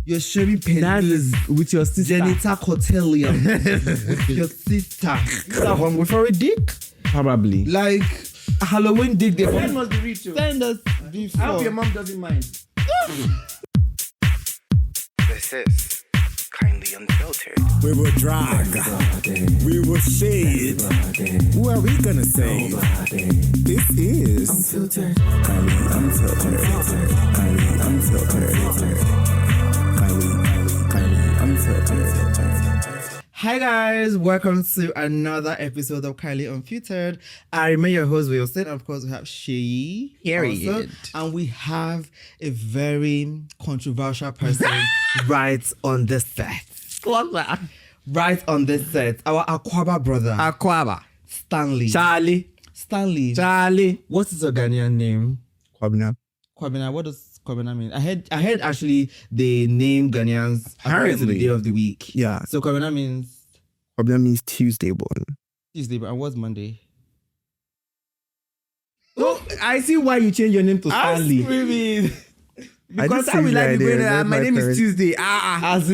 You're sharing That is penis with your sister. genital cotillon with your sister. Is that hungry for a dick? Probably. Like Halloween dick. When must be reached? Send us before. I hope your mom doesn't mind. This is Kindly Unfiltered. We will drag. We will shade. Who are we gonna say? This is Unfiltered. Kindly Unfiltered. Kindly Unfiltered. Kindly Unfiltered. Hi guys, welcome to another episode of Kylie Unfiltered. I remain your host Wilson, and of course we have Shay. Period. And we have a very controversial person right on the set. What's that? Right on this set, our Aquaba brother, Aquaba. Stanley. Charlie. What is your Ghanaian name? Kwabena. Kwabena. What does Kwabena mean? I heard actually they name Ghanaians according to the day of the week. Yeah. So Kwabena means Kwabena means Tuesday born. Tuesday, and what's Monday? Oh, I see why you changed your name to Stanley. Screaming. Because I just will like changed the the way idea, that not my my name is parents. Tuesday. As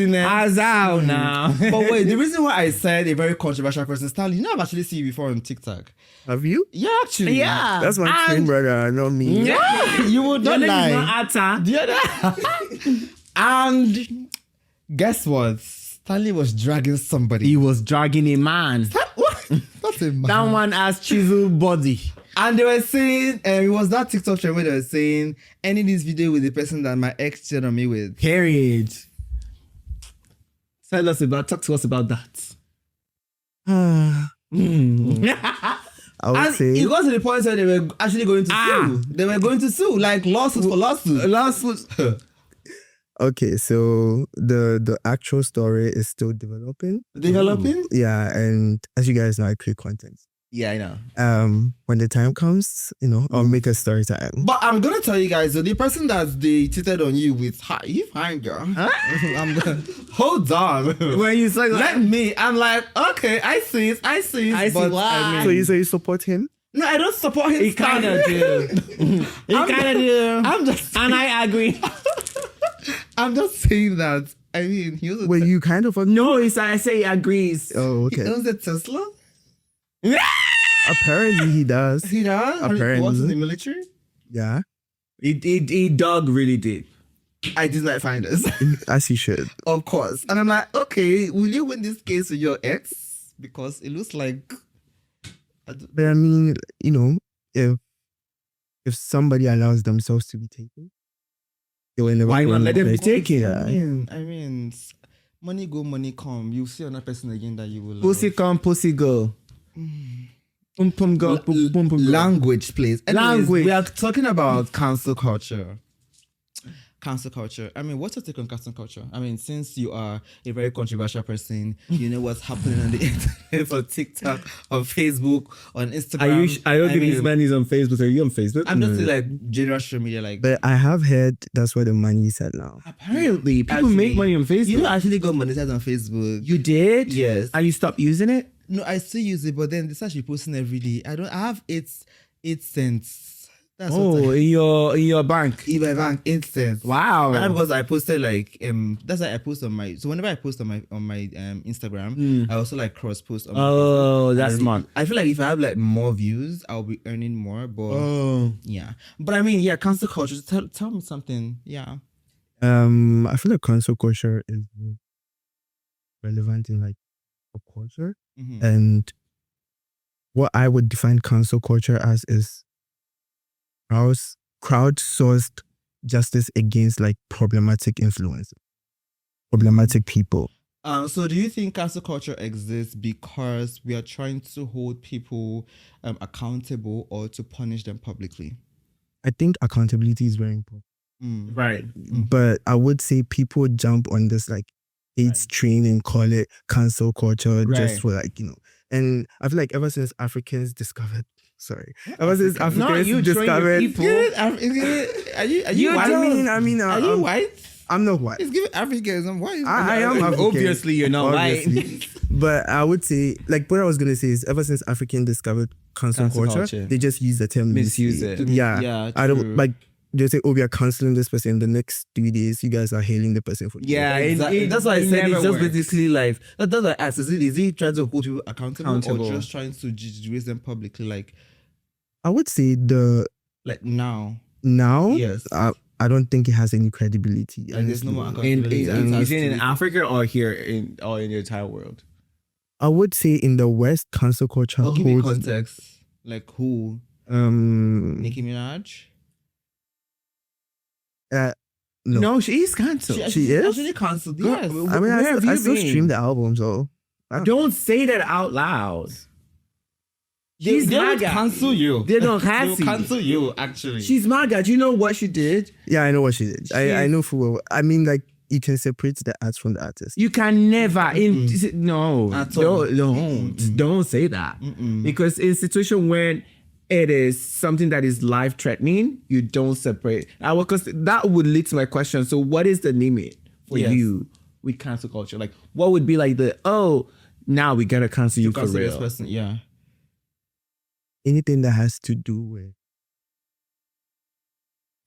out now. But wait, the reason why I said a very controversial person, Stanley, I've actually seen you before on TikTok. Have you? Yeah, actually. Yeah. That's my twin brother, not me. Yeah, you would Your not name lie. is not Atta. The other. And guess what? Stanley was dragging somebody. He was dragging a man. What? That's a man. That one has chiseled body. And they were saying, it was that TikTok trend where they were saying, ending this video with the person that my ex cheated on me with. Period. Talk to us about that. I would And say it got to the point where they were actually going to sue. They were going to sue, like lawsuit for lawsuit. okay, so the actual story is still developing. Developing? Yeah, and as you guys know, I create content. Yeah, I know. When the time comes, I'll make a story time. But I'm gonna tell you guys, so the person that they cheated on you with, you fine girl. I'm gonna hold on. When you say Let me. I'm like, okay, I see it. I see why. I So mean, you say you support him? no, I don't support him. He kind of do. He kind of do. I'm just. And I agree. I'm just saying that. I mean, he was. Well, you kind of No, I say he agrees. Oh, He okay. owns a Tesla. Apparently he does. He does. Apparently. He was in the military. Yeah, He dog really did. I did not find this. as he should. Of course. And I'm like, okay, will you win this case with your ex? Because it looks like. But I mean, if somebody allows themselves to be taken, they will never. Why not let them be taken? Yeah. I mean, money go, money come. You see another person again that you will. Pussy come, pussy go. Pum pum go, pum pum pum go. Language, please. Anyways, Language. We are talking about cancel culture. Cancel culture. I mean, what's your take on cancel culture? I mean, since you are a very controversial person, you know what's happening on the internet, on TikTok, on Facebook, on Instagram. I don't think mean, this man is on Facebook. Are you on Facebook? I'm just saying, like general social media, like. But I have heard that's where the money is at now. Apparently, people Actually, make money on Facebook. You actually got monetized on Facebook. You did? Yes. And you stopped using it? No, I still use it, but then this actually posting every day. I have 8 cents. That's what In your bank. in my bank 8 cents. Wow. And because I posted like that's why I post on my, so whenever I post on my Instagram, I also like cross post on my Facebook. That's And smart. I feel like if I have like more views, I'll be earning more. But yeah. But I mean, yeah, cancel culture. Tell me something. Yeah. I feel like cancel culture is relevant in like pop culture, Mm-hmm. and what I would define cancel culture as is crowdsourced justice against like problematic influence, problematic people. So do you think cancel culture exists because we are trying to hold people accountable or to punish them publicly? I think accountability is very important, Right. but I would say people jump on this like hate train and call it cancel culture just for like and I feel like ever since Africans discovered ever since Africans discovered people. Are you white? I mean Are you white? I'm not white. It's giving Africans. I'm white. I am African. Obviously, you're not Obviously. But I would say, like, what I was gonna say is, ever since African discovered cancel culture, they just use the term Misuse it. Yeah, Yeah, I don't true. like they say, oh, we are canceling this person. The next 3 days, you guys are hailing the person for Yeah, Exactly. That's why I it said never it's just works. basically like that's why I asked, is he trying to hold people accountable, or Accountable. just trying to raise them publicly? I would say Like now. now, Yes. I don't think it has any credibility. Like there's no more honestly. accountability. It has Is it to in be- Africa or here in the entire world? I would say in the West, cancel culture I'll give you holds. context. Like who? Nicki Minaj? No. No, she is cancelled. She is? actually cancelled. Girl, Yes. I mean, Where have you I still been? stream the album, so Don't say that out loud. They She's don't MAGA. cancel you. They don't They'll have to. cancel you. Actually, She's MAGA. Do you know what she did? yeah, I know what she did. I know full well. I mean, like you can separate the art from the artist. You can never. No, At all. don't say that. Because in a situation when it is something that is life threatening, you don't separate. Because that would lead to my question. So, what is the limit for Yes. you with cancel culture? Like, what would be like now we gotta cancel you for cancel this real? person. Yeah. Anything that has to do with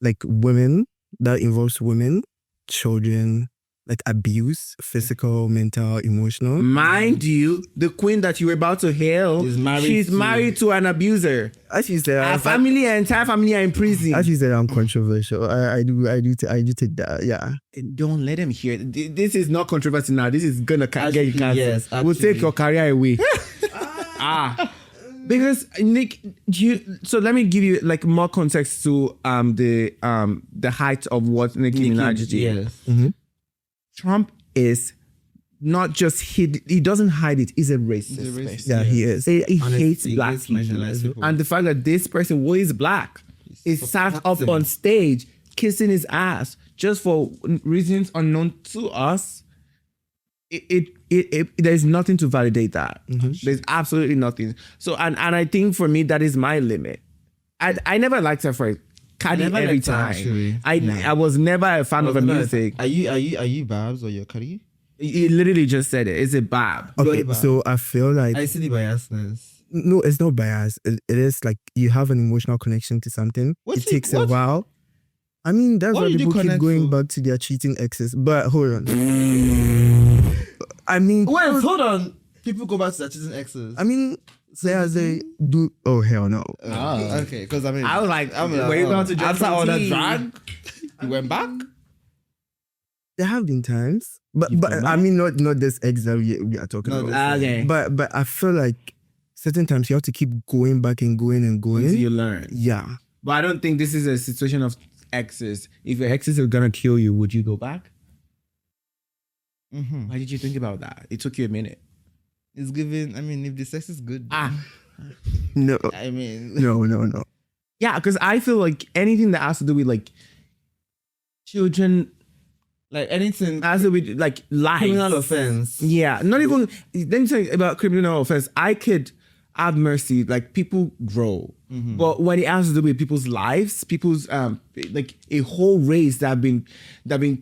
like women, that involves women, children, like abuse, physical, mental, emotional. Mind you, the queen that you were about to hail, she's married to an abuser. As she said, Her entire family are in prison. as she said, I'm controversial. I do take that. Yeah. Don't let him hear. This is not controversy now. This is gonna get you cancelled. yes, We'll take actually. your career away. Because Nick, so let me give you like more context to the height of what Nicki Minaj did. Yes. Trump is not just he doesn't hide it. He's a racist. He's a racist. Yeah, he is. He Honestly, hates he black hates people. marginalized people. And the fact that this person who is black is sat up on stage kissing his ass just for reasons unknown to us. There's nothing to validate that. There's absolutely nothing. So and I think for me that is my limit. I never liked her for Cardi never every liked her, time. actually. I was never a fan of her music. Are you Babs or you're Cardi? He literally just said it. It's a bab. Okay, Bad. so I feel like I see the biasness. no, it's not bias. It is like you have an emotional connection to something. What's it takes a what? while. I mean, that's What why did you people keep connect going to? back to their cheating exes. But hold on. I mean, Wait, hold on. People go back to their cheating exes. I mean, say as they do. Oh hell no. Okay, because I mean, I was like, I'm were you going to jump after all some that tea? drag, you went back. There have been times, but You've but been I back? mean, not this ex that we are talking No, about. this- Okay. But I feel like certain times you have to keep going back and going and going. Until you learn. Yeah. But I don't think this is a situation of exes. If your exes are gonna kill you, would you go back? Mm-hmm. Why did you think about that? It took you a minute. It's given. I mean, if the sex is good, No. I mean, No. Yeah, because I feel like anything that has to do with like children, like anything has to do with like life. criminal offense. Yeah, not even. Let me tell you about criminal offense. I could have mercy. Like people grow, but when it has to do with people's lives, people's like a whole race that have been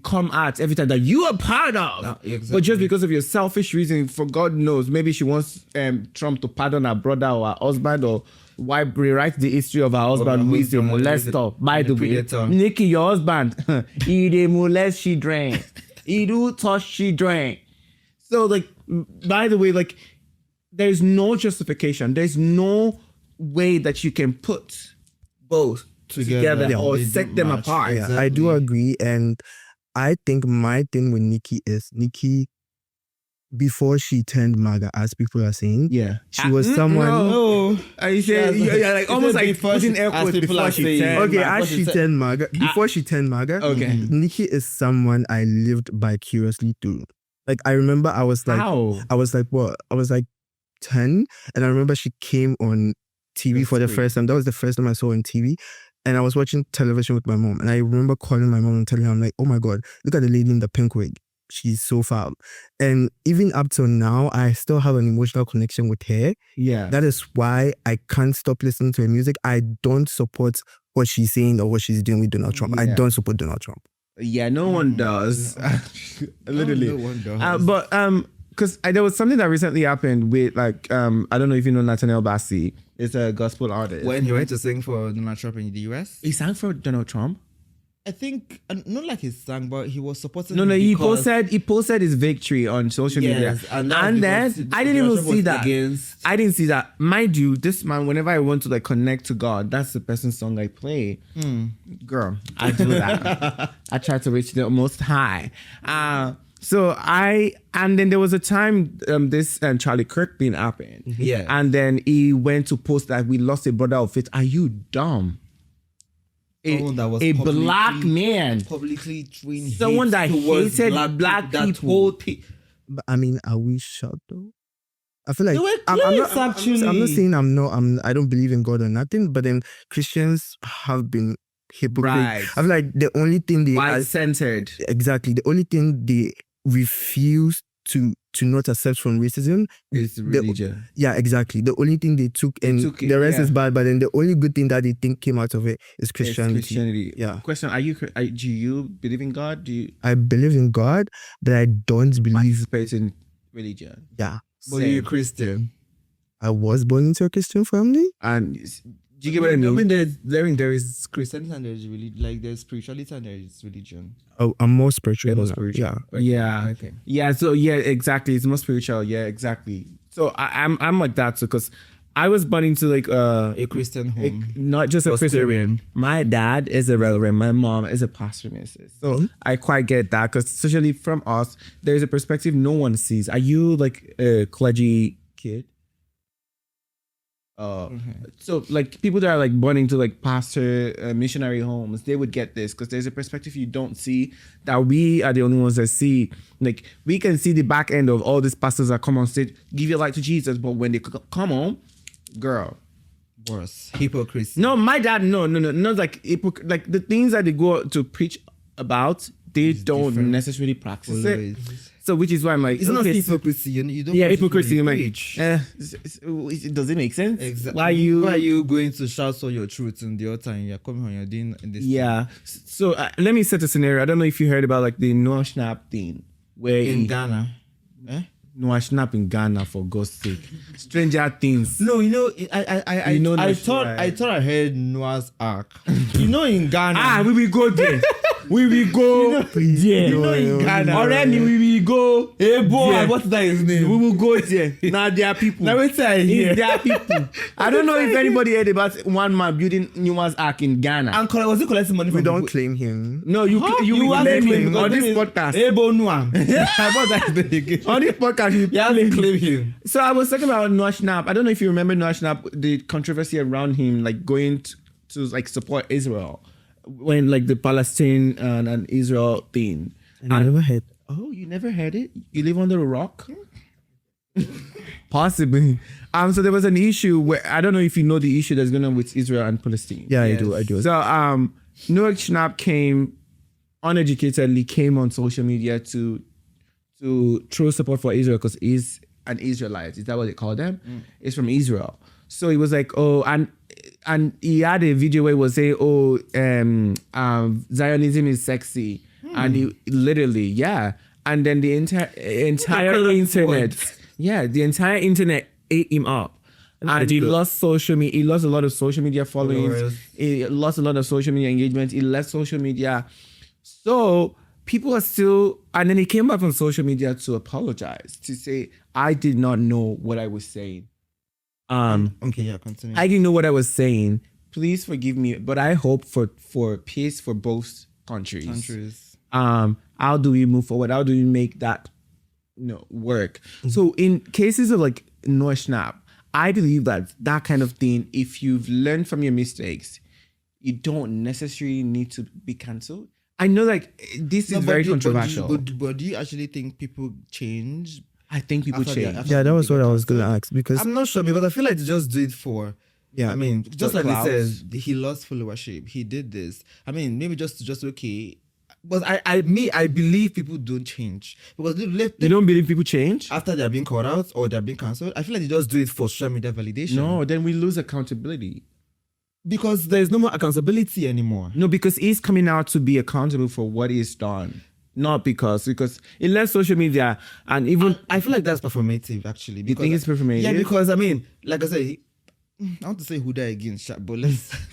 come at every time that you are part of, exactly. but just because of your selfish reason, for God knows, maybe she wants Trump to pardon her brother or her husband or. Why rewrite the history of her husband who is a molester? By the way, predator. Nicki, your husband, he dey molest, she drank. He do touch, she drank. So like, by the way, like, there's no justification. There's no way that you can put both together Yeah, or they set don't them match. apart. Yeah, I do Exactly. agree. And I think my thing with Nicki is Nicki, before she turned MAGA, as people are saying, Yeah. she was someone. No, Are you saying you're like almost like before putting she- air as quotes people before are she saying. turned? Okay, MAGA, as what she is it? turned MAGA, before she turned MAGA, Okay. Nicki is someone I lived vicariously through. Like I remember I was like, How? I was like, what? I was like 10, and I remember she came on TV That's for the great. first time. That was the first time I saw her on TV. And I was watching television with my mom. And I remember calling my mom and telling her, I'm like, oh my God, look at the lady in the pink wig. She's so foul. And even up till now, I still have an emotional connection with her. Yeah. That is why I can't stop listening to her music. I don't support what she's saying or what she's doing with Donald Trump. I Yeah. don't support Donald Trump. Yeah, no one does. Literally. No one does. But because there was something that recently happened with like I don't know if you know Nathaniel Bassey. It's a gospel artist. When he went to sing for Donald Trump in the US, He sang for Donald Trump. I think not like he sang, but he was supporting. No, him he because- posted his victory on social media, Yes, and that's and then because I didn't even Russia was see that. against- I didn't see that. Mind you, this man, whenever I want to like connect to God, that's the person's song I play. Girl, I do that. I try to reach the most high. And then there was a time this Charlie Kirk thing happened. Yeah. And then he went to post that we lost a brother of faith. Are you dumb? Someone that was a publicly- black man. publicly throwing Someone hate that towards hated black that people. whole pe- But I mean, are we shocked though? I feel like They were I'm close, not actually. I'm not saying I don't believe in God or nothing, but then Christians have been hypocrites. Right. I feel like the only thing they White-centered. exactly the only thing they refuse to not accept from racism It's religion. yeah, exactly. The only thing they took and took it, the rest yeah. is bad, but then the only good thing that they think came out of it is It's Christianity. Christianity. Yeah. Question: do you believe in God? Do you I believe in God, but I don't believe. participate in religion? Yeah, But you're a Christian. I was born into a Christian family. And do you get what I mean? I mean, there is Christianity and there's religion, like there's spirituality and there's religion. Oh, I'm more spiritual. More than that. spiritual. Yeah. Yeah. Okay. Yeah. So yeah, exactly. It's more spiritual. Yeah, exactly. So I'm like that too, because I was born into like A Christian home. not just a Christian. Presbyterian. My dad is a reverend. My mom is a pastor minister. So I quite get that, because especially from us, there's a perspective no one sees. Are you like a clergy kid? So like people that are like born into like pastor missionary homes, they would get this, because there's a perspective you don't see that we are the only ones that see. Like we can see the back end of all these pastors that come on stage, give your life to Jesus, but when they come home, girl. Worse. Hypocrisy. No, my dad, no, not like like the things that they go to preach about, they don't different. necessarily practice it. Always. So which is why I'm like, It's not okay, hypocrisy. You don't. yeah, want to hypocrisy. I'm like, preach. does it make sense? Exactly. Why Why are you going to shout all your truth in the altar and you're coming home, you're doing this? Yeah. So let me set a scenario. I don't know if you heard about like the Noah Schnapp thing, where In Ghana. Eh? Noah Schnapp in Ghana, for God's sake. Stranger Things. No, you know, I You know I that thought shit, I right? thought I heard Noah's Ark. You know, in Ghana. We will go there. We will go there. you know, in Ghana. Already we will go. Hey boy, there. what's that his name? We will go there. Now there are people. Now wait till I hear. There are people. I don't know if anybody heard about one man building Noah's Ark in Ghana. And was he collecting money from We don't people? claim him. No, you will have to claim claim him because on this this is- podcast. Hey boy, Noah. I thought that's the again. On this podcast, you You have to claim him. So I was talking about Noah Schnapp. I don't know if you remember Noah Schnapp, the controversy around him, like going to like support Israel when like the Palestine and Israel thing. I never heard. Oh, you never heard it? You live under a rock? Possibly. So there was an issue where I don't know if you know the issue that's going on with Israel and Palestine. Yeah, Yes. I do. So Noah Schnapp uneducatedly came on social media to throw support for Israel because he's an Israelite. Is that what they call them? It's from Israel. So he was like, oh, and he had a video where he was saying, oh, Zionism is sexy. And he literally, yeah. And then the entire internet, the entire internet ate him up. And he lost social media. He lost a lot of social media followings. Followers. He lost a lot of social media engagement. He left social media. So people are still, and then he came back on social media to apologize, to say, I did not know what I was saying. Okay, yeah, continue. I didn't know what I was saying. Please forgive me, but I hope for peace for both countries. How do we move forward? How do we make that work? So in cases of like Noah Schnapp, I believe that kind of thing, if you've learned from your mistakes, you don't necessarily need to be cancelled. I know like this is very controversial. But do you actually think people change? I think people After change. after Yeah, that was they what get I was gonna cancelled? ask because I'm not sure because I feel like they just do it for. yeah, I mean, just For like clout. it says, he lost followership. He did this. I mean, maybe just okay. But I believe people don't change because You don't believe people change? after they're being called out or they're being cancelled. I feel like they just do it for social media validation. No, then we lose accountability. because there's no more accountability anymore. No, because he's coming out to be accountable for what he's done. Not because he left social media and even I feel like that's performative, actually. you think it's performative? Yeah, because I mean, like I said, I want to say Huda again, but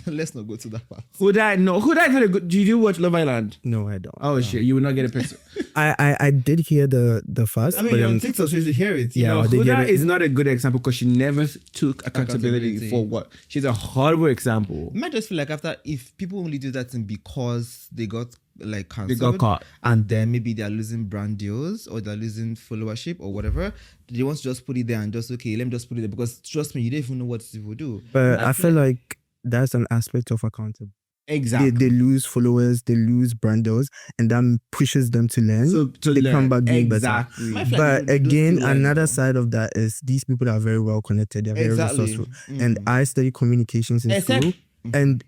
let's not go to that part. Huda is not a good. Did you watch Love Island? No, I don't. Oh shit, you will not get a picture. I did hear the first. I mean, but you're on TikTok, so you should hear it. Yeah, No, they get Huda it. is not a good example because she never took accountability for what. She's a horrible example. I might just feel like if people only do that thing because they got like They cancelled, got caught. and then maybe they're losing brand deals or they're losing followership or whatever, they want to just put it there and just let me just put it there, because trust me, you don't even know what people do. But I feel like that's an aspect of accountability. Exactly. They lose followers, they lose brand deals, and that pushes them to learn. So they come back doing better. exactly. My feel like But they don't again, do learn, another though. side of that is these people are very well connected. They're very Exactly. resourceful. And I study communications in Except- school, and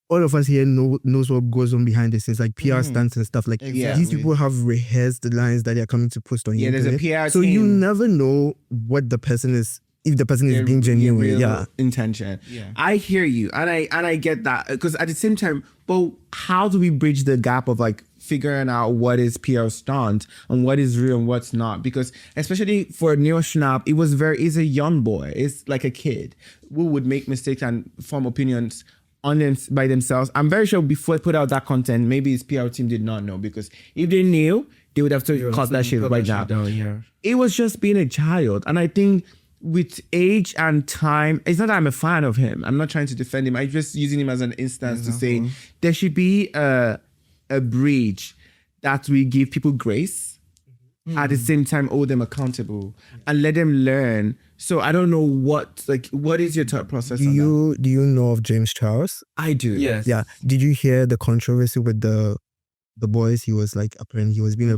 all of us here knows what goes on behind the scenes, like PR stunts and stuff. Like Exactly. these people have rehearsed the lines that they're coming to post on Yeah, there's a internet. PR So you team. never know what the person is, if the person is Their being genuine. real Yeah. intention. Yeah. I hear you, and I get that, because at the same time, but how do we bridge the gap of like figuring out what is PR stunt and what is real and what's not? Because especially for Neo Schnapp, he's a young boy. It's like a kid who would make mistakes and form opinions on them by themselves. I'm very sure before they put out that content, maybe his PR team did not know, because if they knew, they would have to cut that shit right now. Yeah. It was just being a child. And I think with age and time, it's not that I'm a fan of him. I'm not trying to defend him. I'm just using him as an instance to say there should be a bridge that we give people grace, at the same time hold them accountable and let them learn. So I don't know what is your thought process on that? Do you know of James Charles? I do. Yes. Yeah. Did you hear the controversy with the boys? He was like, apparently he was being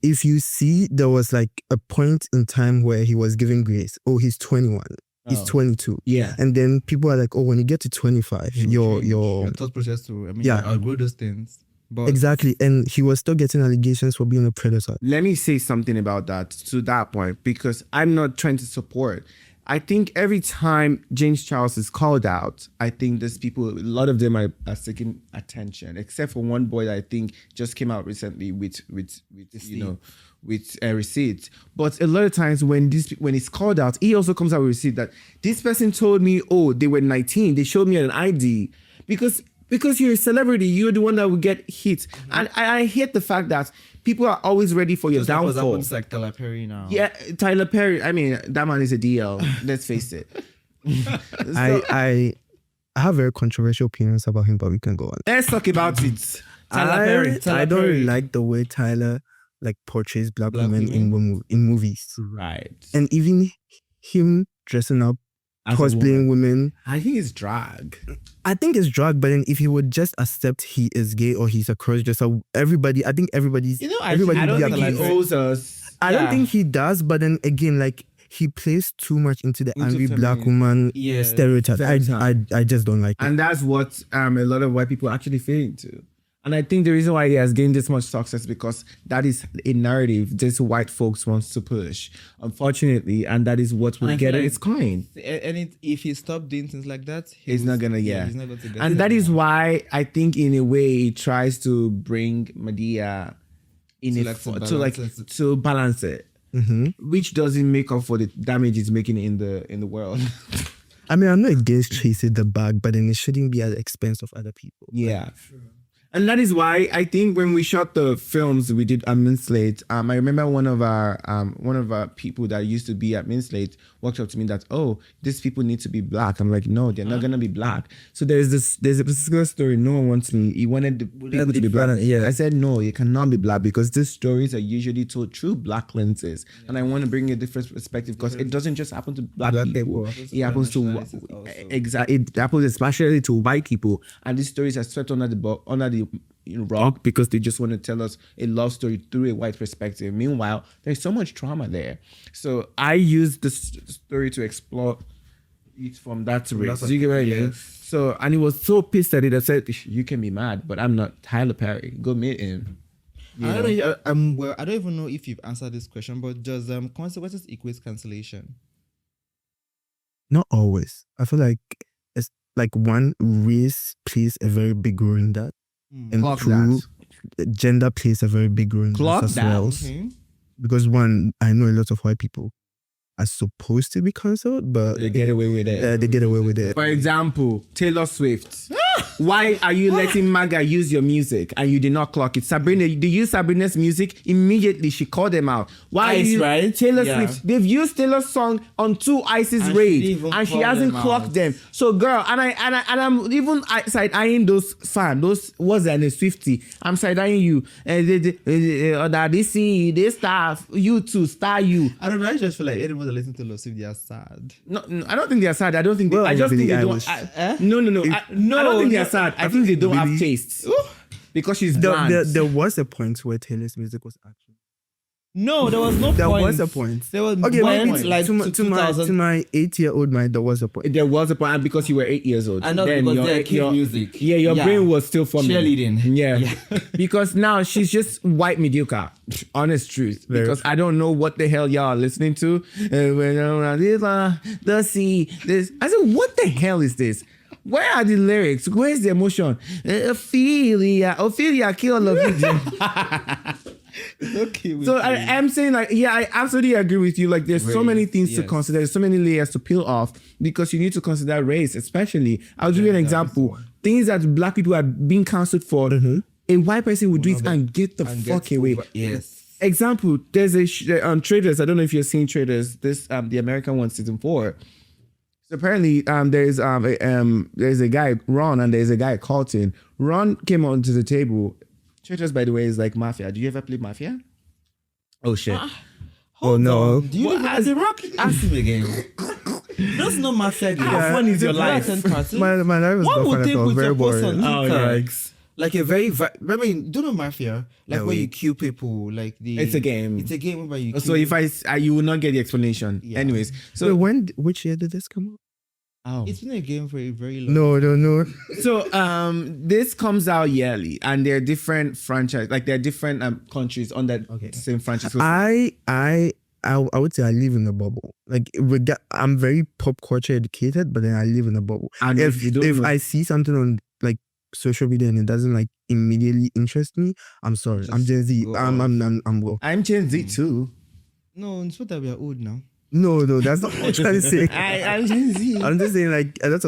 if you see, there was like a point in time where he was giving grace. Oh, he's 21. He's 22. Yeah. And then people are like, oh, when you get to 25, your thought process to Yeah. outgrow those things. But exactly. And he was still getting allegations for being a predator. Let me say something about that to that point, because I'm not trying to support. I think every time James Charles is called out, I think there's people, a lot of them are seeking attention, except for one boy that I think just came out recently with receipts. But a lot of times when he's called out, he also comes out with receipt that this person told me, oh, they were 19. They showed me an ID. Because you're a celebrity, you're the one that will get hit. And I hate the fact that people are always ready for your downfall. It's like Tyler Perry now. Yeah, Tyler Perry. I mean, that man is a DL. Let's face it. I have very controversial opinions about him, but we can go on. Let's talk about it. I don't like the way Tyler like portrays black women in movies, Right. and even him dressing up, As a cosplaying women. I think it's drag. I think it's drag, but then if he would just accept he is gay or he's a cross-dresser, I think everybody's. everybody I would don't be think he happy. owes us. I don't think he does, but then again, like he plays too much into the angry black feminine. woman Yes. stereotype. I just don't like it. And that's what a lot of white people actually feel into. And I think the reason why he has gained this much success because that is a narrative this white folks wants to push, unfortunately, and that is what will I get feel like- its coin. And if he stopped doing things like that, He's not gonna, he's not going to get And it that is anymore. why I think in a way he tries to bring Medea in to balance it, which doesn't make up for the damage it's making in the world. I mean, I'm not against chasing the bag, but then it shouldn't be at the expense of other people. Yeah. And that is why I think when we shot the films we did at Minslate, I remember one of our people that used to be at Minslate walked up to me that, oh, these people need to be black. I'm like, no, they're not gonna be black. So there's a particular story. No one wants me. He wanted the people to be black. Yeah. I said no, you cannot be black because these stories are usually told through black lenses, and I want to bring a different perspective because it doesn't just happen to black people. It happens to exactly. It happens especially to white people, and these stories are swept under the rug because they just want to tell us a love story through a white perspective. Meanwhile, there's so much trauma there. So I used this story to explore it from that race. You get what I mean? So, and he was so pissed at it. I said, "You can be mad, but I'm not Tyler Perry. Go meet him." I don't even know if you've answered this question, but does consequences equate cancellation? Not always. I feel like it's like one, race plays a very big role in that. And Clock two, gender plays a very big role in Clock that as that. well. Okay. Because one, I know a lot of white people are supposed to be cancelled, but They get away with it. they get away with it. For example, Taylor Swift. Why are you letting Maga use your music and you did not clock it? Sabrina, they use Sabrina's music. Immediately, she called them out. Why Ice, are you, right? Taylor Yeah. Swift, they've used Taylor's song on 2 Ice's And she raids didn't even and she call hasn't them clocked out. them. So, girl, and I'm even side eyeing those fans, those what's that name, Swifty. I'm side eyeing you. This stuff, you too, star you. I don't know. I just feel like anyone that listens to Taylor Swift, they are sad. No, I don't think they're sad. I don't think. Well, I just think Billie they don't. Eilish. No. I don't think they're sad. I think they don't have Billie- taste because she's bland. There was a point where Taylor's music was actually. No, there was no There point. was a point. There was Okay, point, maybe like to my 2000. 8-year-old mind, there was a point. There was a point and because you were 8 years old. I know, then because they're kid music. Yeah, your Yeah. brain was still forming. Cheerleading. Yeah. Because now she's just white mediocre. Honest truth. Very Because I don't know what the hell y'all are listening to. The sea. This. I said, what the hell is this? Where are the lyrics? Where's the emotion? Ophelia, kill all of you. Okay. So I'm saying like, yeah, I absolutely agree with you. Like there's so Race, many things to yes. consider. There's so many layers to peel off because you need to consider race, especially. I'll give you an example. Things that black people are being cancelled for, a white person would do it and get the fuck away. Yes. Example, there's a Traders. I don't know if you've seen Traders. This the American one, season 4. So apparently, there's a guy Ron and there's a guy Carlton. Ron came onto the table. Traders, by the way, is like mafia. Do you ever play mafia? Oh shit! Oh no. Do you as a rock? Ask him again. That's not mafia game. How fun is your life? My life was What would not take fun at all. with Very your post boring. on Oh, yeah. like a very, I mean, do you know mafia? Like No, where we- you kill people, like the. It's a game. It's a game where you. So kill, if you will not get the explanation. Yeah. Anyways, Wait, so which year did this come out? it's been a game for a very long. No. So this comes out yearly, and there are different franchise, like there are different countries on that same franchise. So I would say I live in a bubble. Like I'm very pop culture educated, but then I live in a bubble. And if you don't know- I see something on like social media and it doesn't like immediately interest me, I'm sorry. I'm Gen Z. go I'm woke. I'm Gen Z too. No, it's not that we are old now. No, that's not what I'm trying to say. I'm Gen Z. I'm just saying like a lot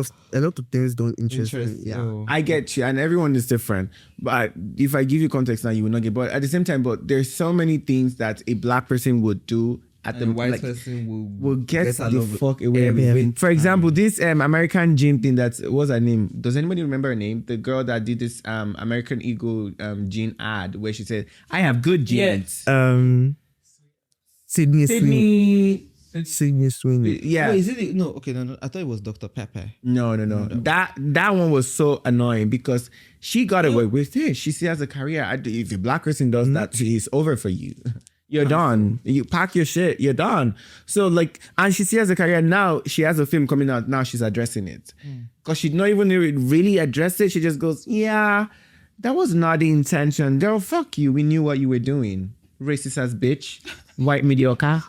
of things don't interest me. Yeah. Oh. I get you, and everyone is different. But if I give you context now, you will not get. But at the same time, but there's so many things that a black person would do at And the white like, person will get the along with fuck away with every it. For example, this American gym thing what's her name? Does anybody remember her name? The girl that did this American Eagle gene ad where she said, "I have good genes." Sydney Sweeney. Yeah. Wait, is it? No, okay, no. I thought it was Dr. Pepper. No. That one was so annoying because she got away with it. She still has a career. If a black person does that, it's over for you. You're done. You pack your shit. You're done. So like, and she still has a career now. She has a film coming out now. She's addressing it because she not even really address it. She just goes, "Yeah, that was not the intention, girl. Fuck you. We knew what you were doing. Racist ass bitch, white mediocre."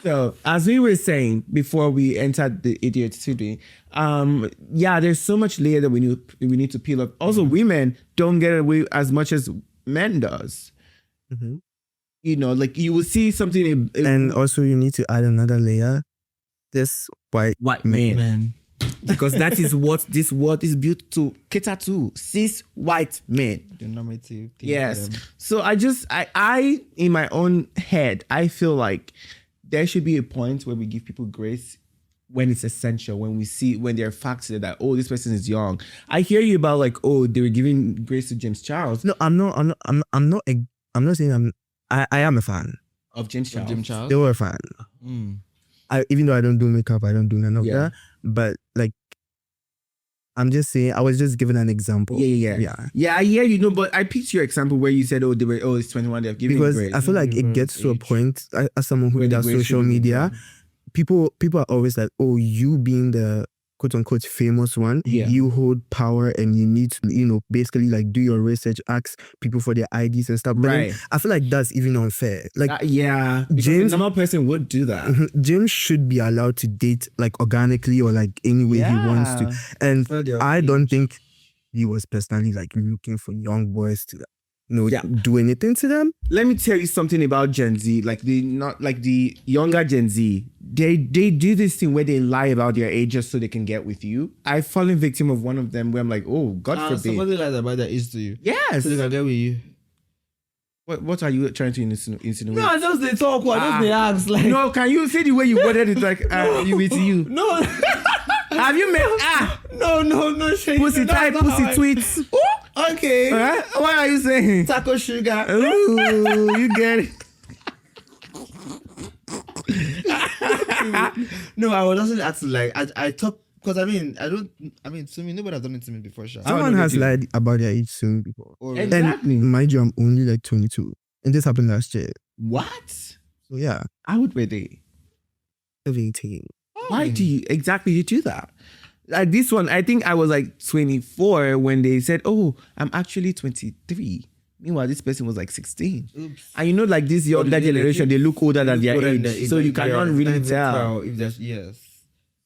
So, as we were saying before we entered the idiot city, there's so much layer that we need to peel up. Also, women don't get away as much as men does. You know, like you will see something, And also you need to add another layer. This white men, because that is what this world is built to cater to. Cis white men. The normative thing. Yes. So I in my own head, I feel like there should be a point where we give people grace when it's essential, when there are facts that, oh, this person is young. I hear you about like, oh, they were giving grace to James Charles. No, I'm not saying I am a fan. Of James Charles. Jim Charles. They were a fan. Even though I don't do makeup, I don't do none of that. But like, I'm just saying, I was just giving an example. Yeah, I hear you know, but I picked your example where you said, it's 21, they're giving Because grace. I feel like it gets to a point, as someone who Where the does grace social should be media, people are always like, oh, you being the quote unquote famous one, you hold power and you need to, basically like do your research, ask people for their IDs and stuff. But then I feel like that's even unfair. Like, because James, a normal person would do that. James should be allowed to date like organically or like any way he wants to. And I don't think he was personally like looking for young boys to do anything to them. Let me tell you something about Gen Z, like the younger Gen Z. They do this thing where they lie about their age just so they can get with you. I've fallen victim of one of them where I'm like, oh, God forbid. Somebody lies about their age to you. Yes. So they can get with you. What are you trying to insinuate? No, I just they talk. I just they ask like. No, can you see the way you worded it? Like you with you. No. Have you met No. pussy tight, pussy tweets? Okay. What are you saying? Taco sugar. Ooh, you get it. No, I was also asking like I talk because to me nobody has done it to me before. Sha. Someone has lied about their age soon before. Exactly. And mind you, I'm only like 22. And this happened last year. What? So yeah, I would be there. 18. Why do you do that? Like this one, I think I was like 24 when they said, "Oh, I'm actually 23." Meanwhile, this person was like 16. Oops. And you know, like this younger generation, they look older than their age, so you cannot really tell. If there's yes.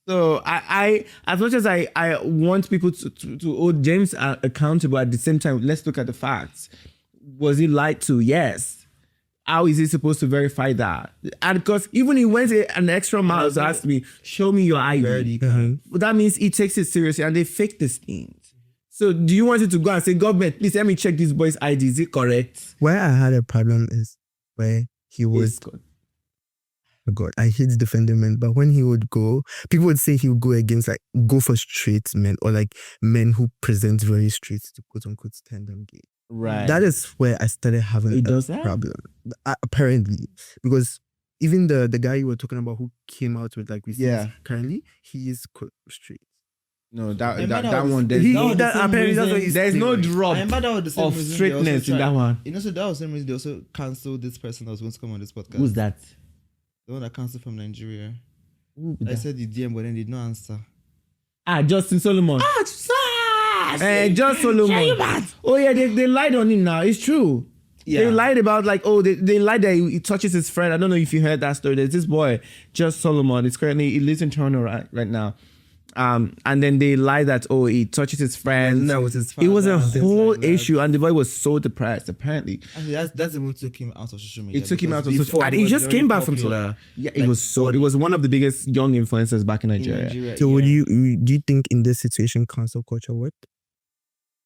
So I as much as I want people to hold James accountable, at the same time, let's look at the facts. Was he lied to? Yes. How is he supposed to verify that? And because even he went an extra mile to ask me, show me your ID. But that means he takes it seriously and they fake these things. So do you want it to go and say, government, please let me check this boy's ID. Is it correct? Where I had a problem is where he was. Oh God, I hate defending men, but when he would go, people would say he would go against go for straight men or like men who present very straight to quote unquote stand them gay. Right. That is where I started having a problem. Apparently, because even the guy you were talking about who came out with like receipts currently, he is straight. No, that apparently one. that's what he's there's no drop of reason straightness in that one. You know, so that was the same reason they also cancelled this person that was going to come on this podcast. Who's that? The one that cancelled from Nigeria. I said the DM, but then they did not answer. Justin Solomon. Just Solomon. Oh yeah, they lied on him now. It's true. Yeah. They lied about they lied that he touches his friend. I don't know if you heard that story. There's this boy, Just Solomon. He lives in Toronto right now. And then they lied that he touches his friend. That was his father. It was a whole issue, and the boy was so depressed. Apparently, actually, that's the one took him out of social media. It took him out of social media. And he just came back from Twitter. Yeah, it was one of the biggest young influencers back in Nigeria. So do you think in this situation cancel culture worked?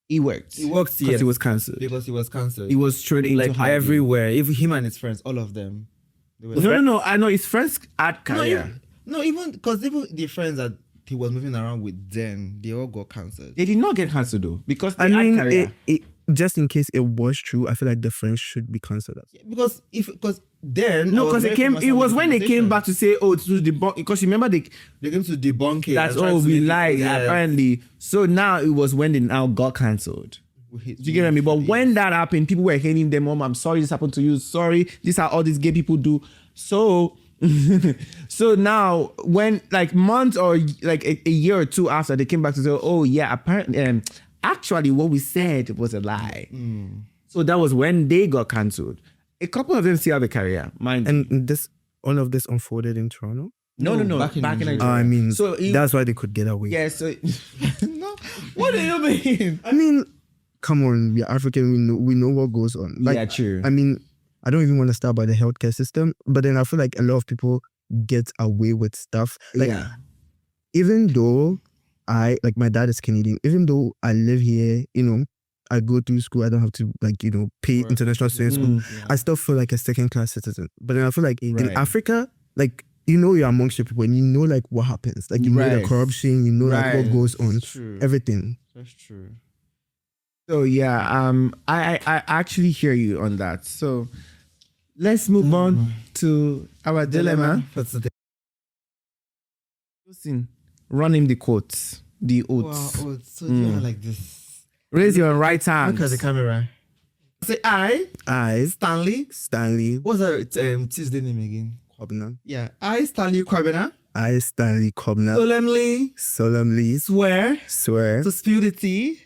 He worked. Because he was cancelled. Because he was cancelled. He was straight into everywhere. Even him and his friends, all of them. No. I know his friends had career. Even the friends that he was moving around with then, they all got cancelled. They did not get cancelled though, because they had career. Just in case it was true, I feel like the friends should be cancelled. Because then it was when they came back to say, to debunk, because remember they came to debunk it. That's all we lied apparently. So now it was when they now got cancelled. Do you get me? But when that happened, people were hating them. I'm sorry this happened to you. Sorry, this is how all these gay people do. So now when months or a year or two after, they came back to say, apparently actually what we said was a lie. So that was when they got cancelled. A couple of them still have a career, mind. And all of this unfolded in Toronto? No. Back in Nigeria. I mean, so that's why they could get away. Yeah, so no. What do you mean? I mean, come on, we're African, we know what goes on. True. I mean, I don't even want to start by the healthcare system, but then I feel like a lot of people get away with stuff. Even though my dad is Canadian, even though I live here, I go through school, I don't have to pay international student school. I still feel like a second-class citizen. But then I feel like in Africa, you're amongst your people and you know what happens. You know the corruption, you know what goes on. Everything. That's true. So I actually hear you on that. So let's move on to our dilemma for today. Listen, run him the quotes, the oaths. Wow, so you are like this. Raise your right hand. Look at the camera. Say I, Stanley. What's our Tuesday name again? Kobna. Yeah, I, Stanley Kwabena. I, Stanley Kobna. Solemnly swear to spill the tea.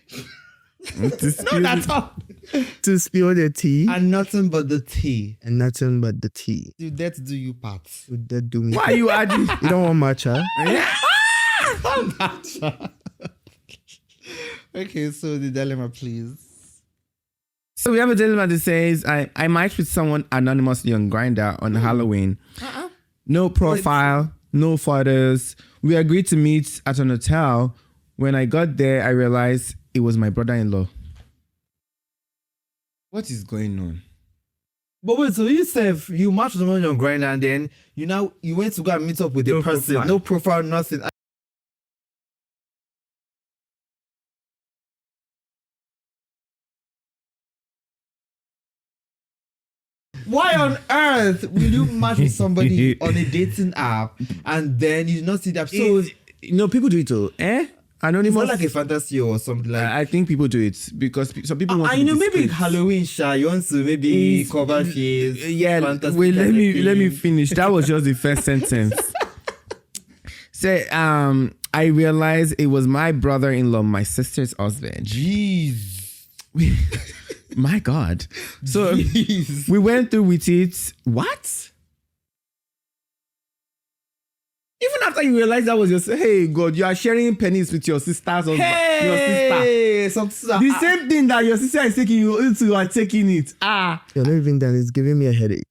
To spill the tea. And nothing but the tea. Do that do you part. Do that do me. Why are you adding? You don't want matcha? Okay, so the dilemma, please. So we have a gentleman that says, I matched with someone anonymously on Grindr on Halloween. No profile, no photos. We agreed to meet at an hotel. When I got there, I realized it was my brother-in-law. What is going on? But wait, so you said you matched someone on Grindr and then you went to go and meet up with the person. profile. No profile, nothing. Why on earth will you match with somebody on a dating app and then you not see that? So People do it too. it's Anonymous. not like a fantasy or something like. I think people do it because some people want to I be know maybe discreet. Halloween shy. You want to maybe It's- cover face. Yeah, fantasy wait, let kind me of let me thing. finish. That was just the first sentence. Say, I realized it was my brother-in-law, my sister's husband. Jeez. My God. So we went through with it. What? Even after you realized that was your hey God, you are sharing pennies with your sister's husband. Your sister. Hey, The same thing that your sister is taking, you are taking it. You're not even done. It's giving me a headache.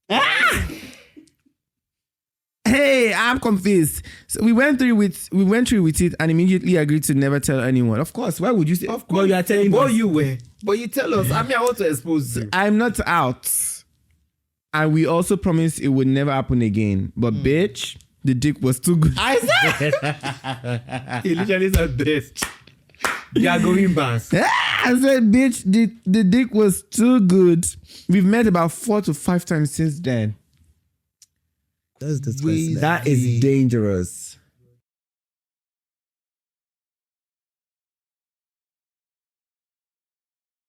Hey, I'm confused. So we went through with it and immediately agreed to never tell anyone. Of course, why would you say? Of Well, course, you are telling what us. you were. But you tell us. I mean, I want to expose you. I'm not out. And we also promised it would never happen again. But bitch, the dick was too good. I said. He literally said this. You are going back. I said, bitch, the dick was too good. We've met about 4 to 5 times since then. That's disgusting. That is dangerous.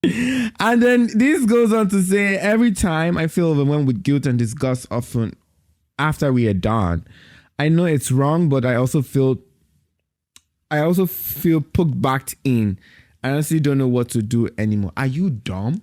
And then this goes on to say, every time I feel overwhelmed with guilt and disgust, often after we are done, I know it's wrong, but I also feel poked back in. I honestly don't know what to do anymore. Are you dumb?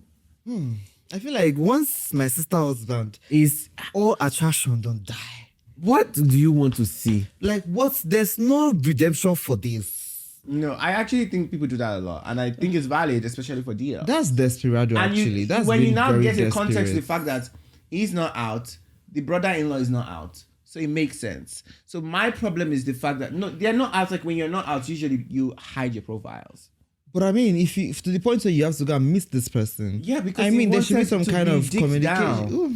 I feel like once my sister husband Is all attraction don't die. what do you want to see? Like what? There's no redemption for this. No, I actually think people do that a lot, and I think it's valid, especially for DL. That's desperado. And Actually, that's when you being now very get the context, desperate. the fact that he's not out, the brother-in-law is not out, so it makes sense. So my problem is the fact that no, they're not out. Like when you're not out, usually you hide your profiles. But I mean, if to the point where you have to go and meet this person, Yeah, because I he mean, there should be wanted some to kind be of dicked communication. down. Ooh.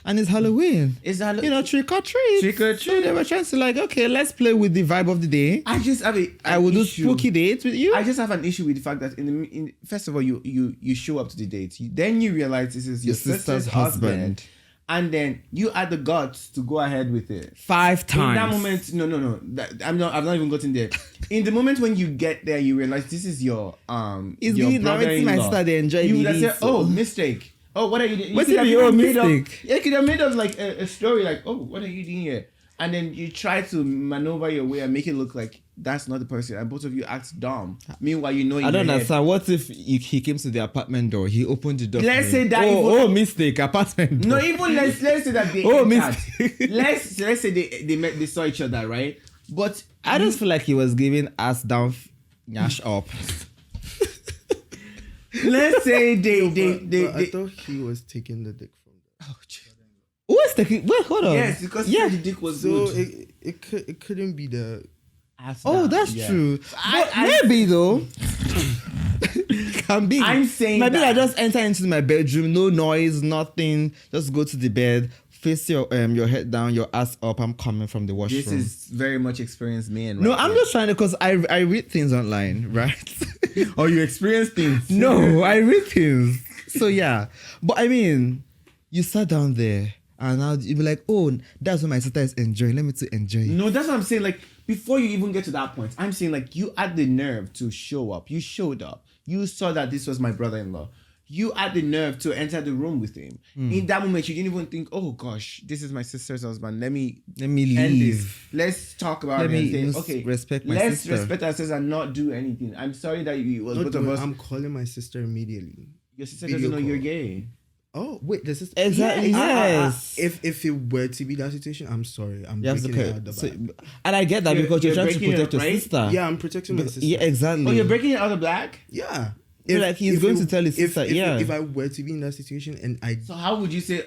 And it's Halloween. Is that Trick or treat. Trick or So they were trying to like, okay, let's play with the vibe of the day. I just have I will do issue. spooky dates with you. I just have an issue with the fact that first of all, you show up to the date, then you realize this is your sister's husband, and then you had the guts to go ahead with it. 5 times. In that moment, no. I've not even gotten there. In the moment when you get there, you realize this is your It's your giving narrating my brother-in-law. sister they enjoy You the would have said, lead, "Oh, so- mistake. Oh, what are you doing?" What's could it have be, even oh, made up- mistake? You could have made up like a story, like, "Oh, what are you doing here?" And then you try to maneuver your way and make it look like that's not the person, and both of you act dumb. Meanwhile, you know. I don't understand. What if he came to the apartment door? He opened the door. Let's for say him. that Oh, even- mistake. Apartment door. No, even let's say that they Oh, entered. mistake. Let's say they saw each other, right? But I just feel like he was giving ass down, nyash up. let's say they I thought he was taking the dick from them. Who is taking? Wait, hold on. yes, because yeah. the dick was So good. it couldn't be the. Oh, that's Yeah. true. I- But maybe though. Can be. I'm saying maybe that- I just enter into my bedroom, no noise, nothing. Just go to the bed, face your head down, your ass up. I'm coming from the washroom. This is very much experienced man. no, right I'm here. just trying to because I read things online, right? Oh, you experience things. No, I read things. So yeah, but I mean, you sat down there and now you be like, oh, that's what my sister is enjoying. Let me to enjoy it. No, that's what I'm saying. Like, before you even get to that point, I'm saying, like, you had the nerve to show up. You showed up. You saw that this was my brother-in-law. You had the nerve to enter the room with him. In that moment, you didn't even think, oh, gosh, this is my sister's husband. Let me end this. leave. Let's talk about Let it. me And say, okay, respect my let's sister. respect ourselves and not do anything. I'm sorry that it was both of us. I'm calling my sister immediately. Your sister Video doesn't know you're call. gay. Oh wait, this is Exactly, yes. If it were to be that situation, I'm sorry. I'm You have to breaking it cut. out the So, bag. and I get that You're- because you're you're trying to breaking it protect up, your right? sister. Yeah, I'm protecting my sister. Yeah, exactly. Oh, you're breaking it out of black? Yeah. Like he's going to tell his sister, yeah. If I were to be in that situation and I So how would you say,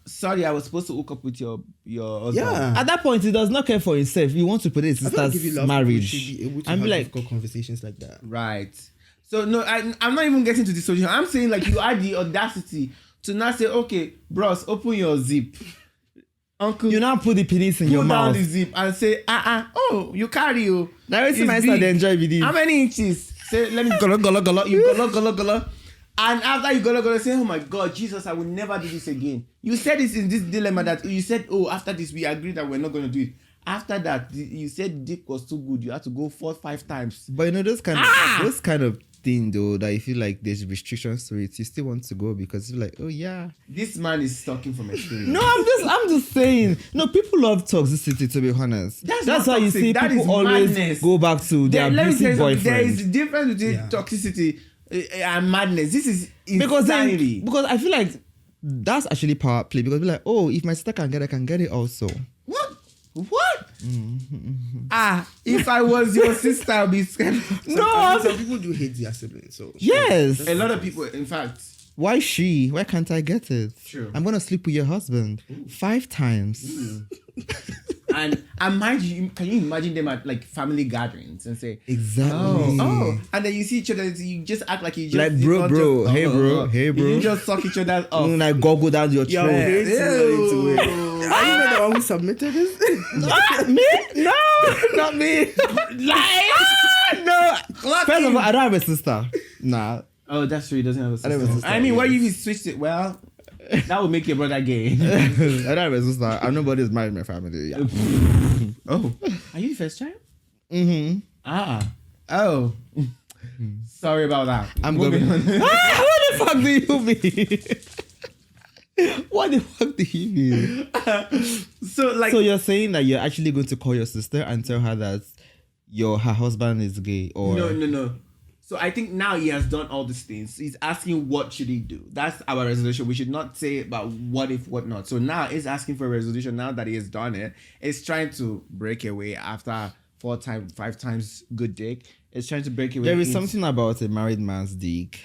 sorry, I was supposed to hook up with your husband? yeah. At that point, he does not care for himself. He wants to put his I feel like if you sister's love people, you marriage. should be able to And have be like, difficult conversations like that. Right. So no, I'm not even getting to the solution. I'm saying like you had the audacity to not say, okay, bros, open your zip. Uncle, you now put the penis in pull your down mouth. the zip and say, oh, you carry you. Now it's It's my sister big. enjoy with How this. many inches? Say, let me golo golo golo. You golo golo. And after you golo, say, oh my God, Jesus, I will never do this again. You said this in this dilemma that you said, oh, after this we agreed that we're not going to do it. After that, you said dick was too good. You had to go 4-5 times. But you know those kind of thing though that you feel like there's restrictions to it. You still want to go because you're like, oh yeah. This man is talking from experience. No, I'm just saying. No, people love toxicity. To be honest, That's that's not why you toxic. see That is people always madness. go back to their Let me tell abusive you something. There is boyfriend. a difference between Yeah. toxicity and madness. This is Because insanity. because I feel like that's actually power play. Because we're like, oh, if my sister can get it, I can get it also. What? If I was your sister, I'd be scared. Some people do hate their siblings. So Yes. A lot of people, in fact. Why she? Why can't I get it? True. I'm gonna sleep with your husband 5 times. And mind you, can you imagine them at like family gatherings and say, Exactly. and then you see each other, you just act like you just Like, bro, hey, bro, hey, bro. You just suck each other off. Like goggle down your Yo, throat. hate similarly to it. Ew. Are you not the one who submitted this? Me? No, not me. No. First of all, I don't have a sister. Nah. Oh, that's true. He doesn't have a I don't have a sister. sister, I mean, what yes. if he switched it? Well, that would make your brother gay. I don't have a sister. And nobody's married in my family. Yeah. Oh, are you the first child? Mm-hmm. Oh. Sorry about that. I'm Moving going. on. What the fuck do you mean? What the fuck do you mean? So, like, So you're saying that you're actually going to call your sister and tell her that her husband is gay, or no. So I think now he has done all these things. He's asking what should he do. That's our resolution. We should not say about what if, what not. So now he's asking for a resolution. Now that he has done it, it's trying to break away after 5 times good dick. It's trying to break away. there is something about a married man's dick.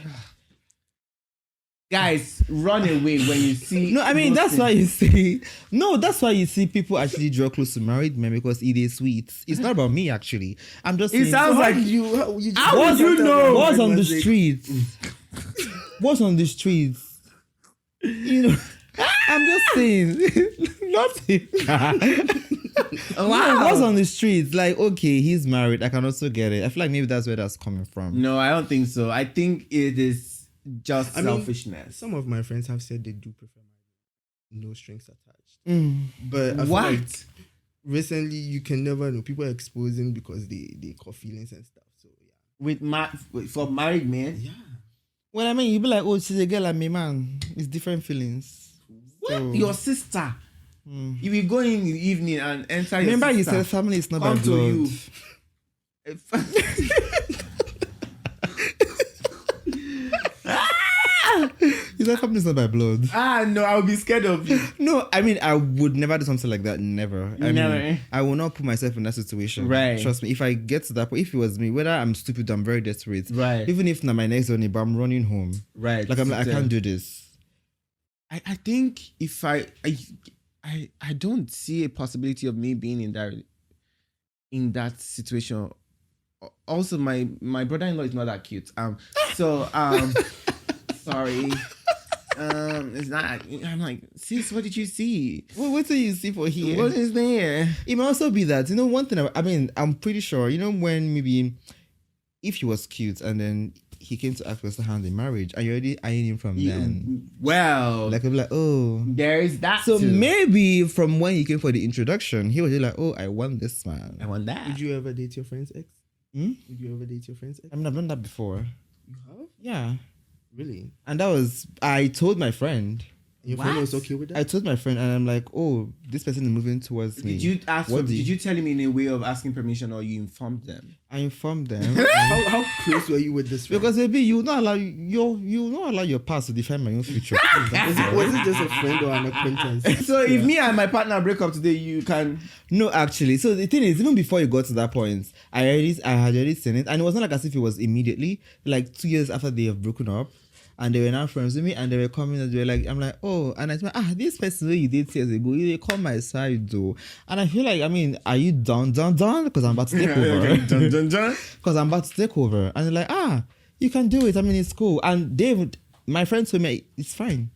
Guys, run away when you see. No, I mean those that's why things. you see. No, that's why you see people actually draw close to married men because it is sweet. It's not about me actually. I'm just. It saying, sounds like you How would you know? what's on the streets. What's on the streets? You know, I'm just saying. Nothing. Wow. No, what's on the streets? Like, okay, he's married. I can also get it. I feel like maybe that's where that's coming from. No, I don't think so. I think it is just I mean, selfishness. Some of my friends have said they do prefer no strings attached. Mm. But I feel What? like recently you can never know. People are exposing because they call feelings and stuff. So For married men. yeah. Well, I mean, you'd be like, oh, she's a girl and me, man. It's different feelings. What? So- Your sister. You will go in the evening and enter your Remember, you sister. said family is not by Come to blood. you. You said family is not by blood. No, I'll be scared of you. No, I mean, I would never do something like that. Never. I Never. mean, I will not put myself in that situation. Right. Trust me. If I get to that point, if it was me, whether I'm stupid, I'm very desperate. Right. Even if now my next door neighbor, I'm running home. Right. Like I'm like, I can't do this. I think if I don't see a possibility of me being in that situation. Also, my brother-in-law is not that cute. Sorry. It's not. I'm like, sis, what did you see? Well, what do you see for here? What is there? It may also be that, one thing, I mean, I'm pretty sure, when maybe if he was cute and then he came to ask us to hand in marriage and you're already eyeing him from then. Well, Like, I'm like, oh. there is that. So too. maybe from when he came for the introduction, he was just like, oh, I want this man. I want that. Would you ever date your friend's ex? Hmm? Would you ever date your friend's ex? I mean, I've done that before. You have? Yeah. Really? And I told my friend. Your friend was okay with that? I told my friend, and I'm like, oh, this person is moving towards me. Did you ask? What Did you tell him in a way of asking permission, or you informed them? I informed them. How close were you with this friend? Because maybe you not allow your past to define my own future. Was it just a friend or an acquaintance? So if me and my partner break up today, you can. No, actually. So the thing is, even before it got to that point, I had already seen it, and it wasn't like as if it was immediately. Like 2 years after they have broken up, and they were now friends with me, and they were coming, and they were like, I'm like, oh, and I said, this person who you did years ago, they call my side though, and I feel like, I mean, are you done? Because I'm about to take over. Because I'm about to take over, and they're like, you can do it. I mean, it's cool. And David, my friend told me it's fine.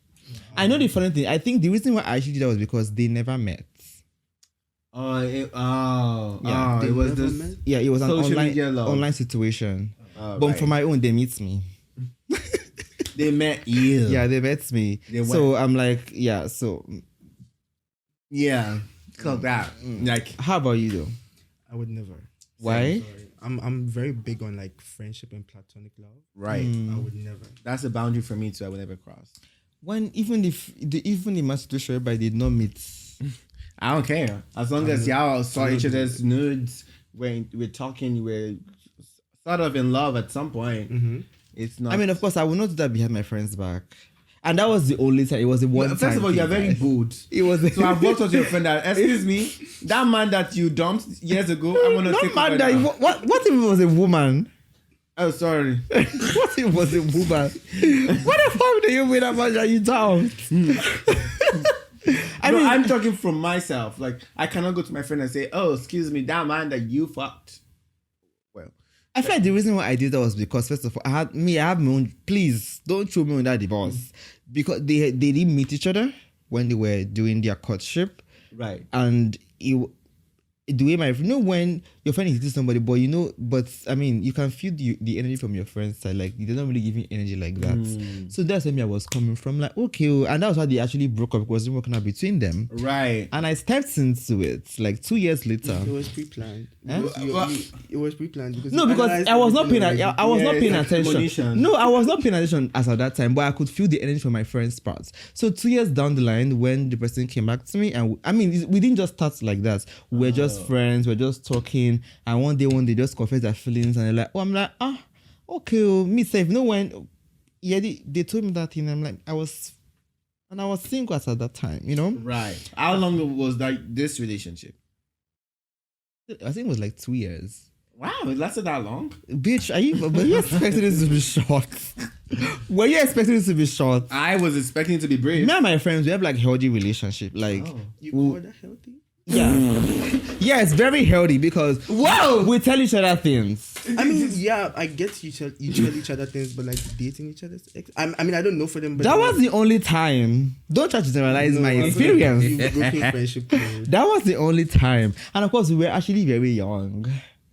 I know the funny thing. I think the reason why I actually did that was because they never met. It It was this. Yeah, it was an Social media love. online situation. But for my own, they meet me. They met you. Yeah, they met me. So I'm like, yeah. So yeah, call that. Like, how about you though? I would never. Why? Sorry. I'm very big on like friendship and platonic love. right. I would never. That's a boundary for me too. I would never cross. When even in my situation, but they did not meet. I don't care. As long as y'all saw each other's nudes, when we're talking, we're sort of in love at some point. Mm-hmm. It's not. I mean, of course, I will not do that behind my friend's back. And that was the only time. It was the one time. First of all, you're thing, very guys. bold. It was. So I've worked with your friend that, excuse me, that man that you dumped years ago, I want to Not take man over that. now. What if it was a woman? Oh, sorry. What if it was a woman? What the fuck do you mean about that you down? I'm talking from myself. Like, I cannot go to my friend and say, oh, excuse me, that man that you fucked. Well, I feel like the reason why I did that was because, first of all, I have my own. Please don't throw me on that divorce, because they didn't meet each other when they were doing their courtship, right. and the way when your friend is hitting somebody, but I mean, you can feel the energy from your friend's side, like they don't really give you energy like that. So that's where I was coming from, like, okay, and that was how they actually broke up, because it was working out between them, Right. and I stepped into it like 2 years later. It was pre-planned. Huh? It was pre-planned because No, because I was not paying. I was not paying it's attention. admonition. No, I was not paying attention as at that time, but I could feel the energy from my friend's parts. So 2 years down the line, when the person came back to me, and I mean, we didn't just start like that. We're just friends. We're just talking, and one day, just confess their feelings, and they're like, "Oh, I'm like, okay, me safe." No, when they told me that thing, I'm like, I was single at that time, Right. How long was this relationship? I think it was like 2 years. Wow, it lasted that long? Bitch, were you expecting this to be short? Were you expecting this to be short? I was expecting it to be brief. Me and my friends, we have like healthy relationship. Like, you call that healthy? yeah, it's very healthy because we tell each other things. I mean, yeah, I get you tell each other things, but like dating each other's ex. I mean, I don't know for them, but That was the only time. Don't try to generalize my experience. You've broken friendship. That was the only time, and of course, we were actually very young.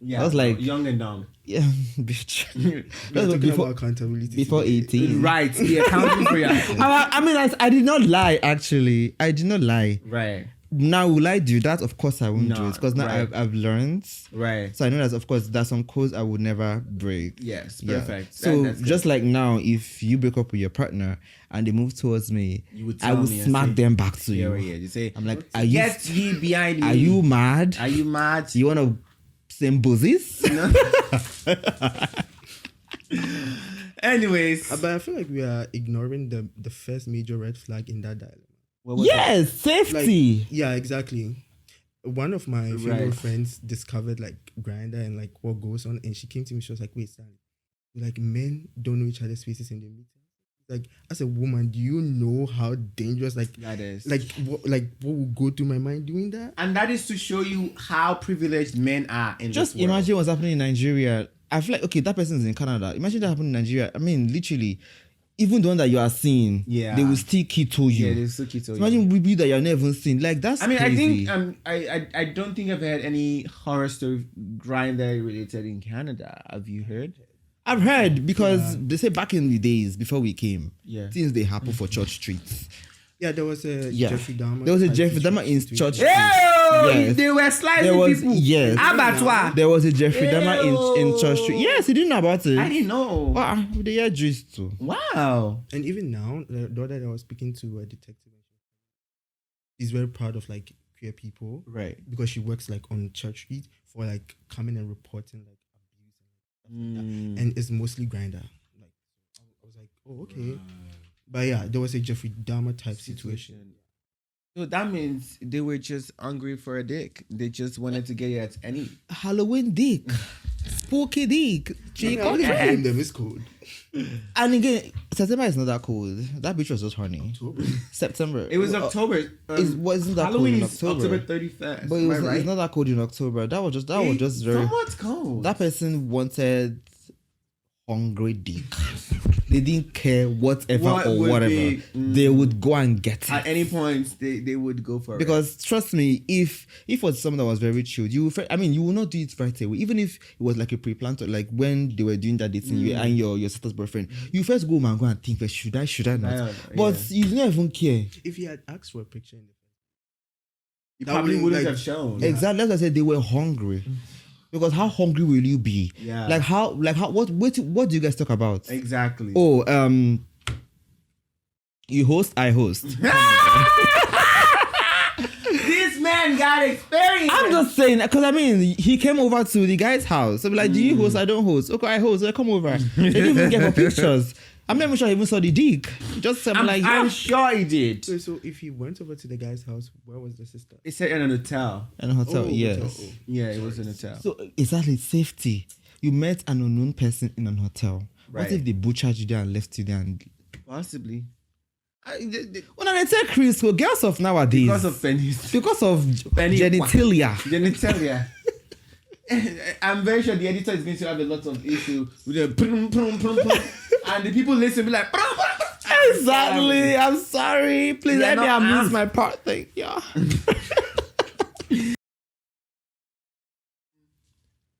Yeah, I was like, young and dumb. yeah, bitch. We're That was talking before about accountability. before today. 18. Right, the accounting for your I mean, I did not lie. Actually, I did not lie. Right, Now, will I do that? Of course, I won't do No, it because now right. I've learned. right. So I know that, of course, there's some codes I would never break. Yes, Yeah. perfect. So That's good. just like now, if you break up with your partner and they move towards me, You would I tell will me and smack say, them back to you. yeah, you say, I'm like, are you get ye behind me. are you mad? Are you mad? You want to same buzzies? Anyways. But I feel like we are ignoring the first major red flag in that dialogue. Yes, safety. Yeah, exactly. One of my female Right. friends discovered like Grindr and like what goes on, and she came to me. She was like, "Wait, Stanley, like men don't know each other's faces in the meeting. Like, as a woman, do you know how dangerous That is. what will go through my mind doing that? And that is to show you how privileged men are in Just this world. imagine what's happening in Nigeria. I feel like, okay, that person is in Canada. Imagine that happening in Nigeria. I mean, literally, even the one that you are seeing, Yeah. they will still keto you. Yeah, it's so cute. Imagine we be that you're never seen. Like, that's I mean, crazy. I think I don't think I've heard any horror story Grindr related in Canada. Have you heard? I've heard because they say back in the days before we came, Yeah. things they happen for church streets. Yeah, there was a Yeah. Jeffrey Dahmer. There was a type Jeffrey Dahmer in situation. church. Ew! Oh, Yes. they were slicing There was people. yes. Abattoir. There was a Jeffrey Dahmer in Church Street. Ew. Yes, you didn't know about it. I didn't know. Wow, they are Jews too. Wow. And even now, the other day I was speaking to a detective. She's very proud of like queer people, Right. because she works like on Church Street for like coming and reporting like abuse and stuff like that. And it's mostly grinder. Like I was like, oh okay, but yeah, there was a Jeffrey Dahmer type situation. So that means they were just hungry for a dick. They just wanted to get you at any. Halloween dick, spooky dick, I blame them. It's cold. And again, September is not that cold. That bitch was just horny. October. September. It was October. It wasn't that Halloween cold in is October. October 31st. But it's not that cold in October. That was just very. Somewhat cold. That person wanted hungry dick. They didn't care whatever What or would whatever. be, They would go and get it. At any point, they would go for it. Because trust me, if it was someone that was very chilled, you will not do it right away. Even if it was like a pre-planned, like when they were doing that dating, you and your sister's boyfriend, you first go and think, well, should I not? But you don't even care. If he had asked for a picture in the You that probably would, wouldn't like- have shown. Exactly, as I said, they were hungry. Because how hungry will you be? Yeah. What do you guys talk about? Exactly. Oh, you host, I host. This man got experience. I'm just saying, because I mean, he came over to the guy's house. So I'm like, do you host? I don't host. Okay, I host. So come over. They didn't even get for pictures. I'm not even sure he even saw the dick. Just I'm sure he did. So if he went over to the guy's house, where was the sister? It said in an hotel. in a hotel. Oh, Yes. hotel. Oh. Yeah, it was an hotel. So exactly safety. You met an unknown person in an hotel. What Right. if they butchered you there and left you there? And Possibly. when I tell Chris, well, girls of nowadays, Because of pennies. because of Penny- genitalia. Genitalia. I'm very sure the editor is going to have a lot of issue with the prum, prum, prum, prum. And the people listen be like prum, prum, prum. Exactly. I'm sorry. Please We are let me not amuse asked. my part. Thank you.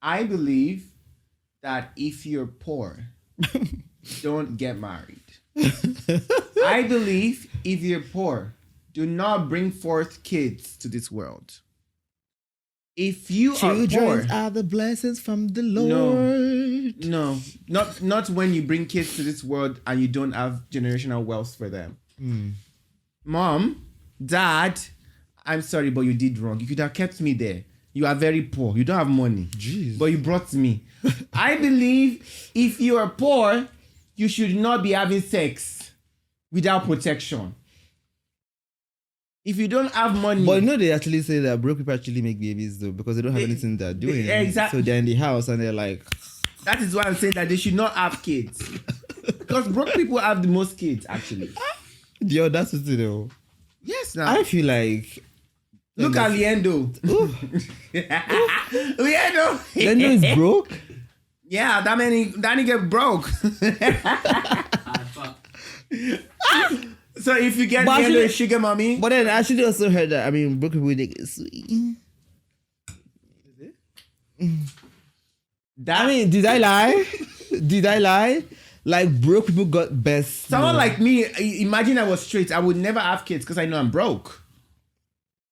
I believe that if you're poor, don't get married. I believe if you're poor, do not bring forth kids to this world. If you are Children poor, are the blessings from the Lord. no, not when you bring kids to this world and you don't have generational wealth for them. Mom, Dad, I'm sorry, but you did wrong. You could have kept me there. You are very poor. You don't have money. Jeez. But you brought me. I believe if you are poor, you should not be having sex without protection. If you don't have money, But you know, they actually say that broke people actually make babies though, because they don't have anything they're doing. exactly. So they're in the house and they're like, that is why I'm saying that they should not have kids. Because broke people have the most kids, actually. the audacity though. Yes, now. I feel like Look at Liendo. Liendo. Lendo is broke. Yeah, that nigga broke. So if you get But Liendo actually- a sugar mommy, But then I actually also heard that, I mean, broke people they get sweet. I mean, did I lie? Did I lie? Like broke people got best. someone like me, imagine I was straight, I would never have kids because I know I'm broke.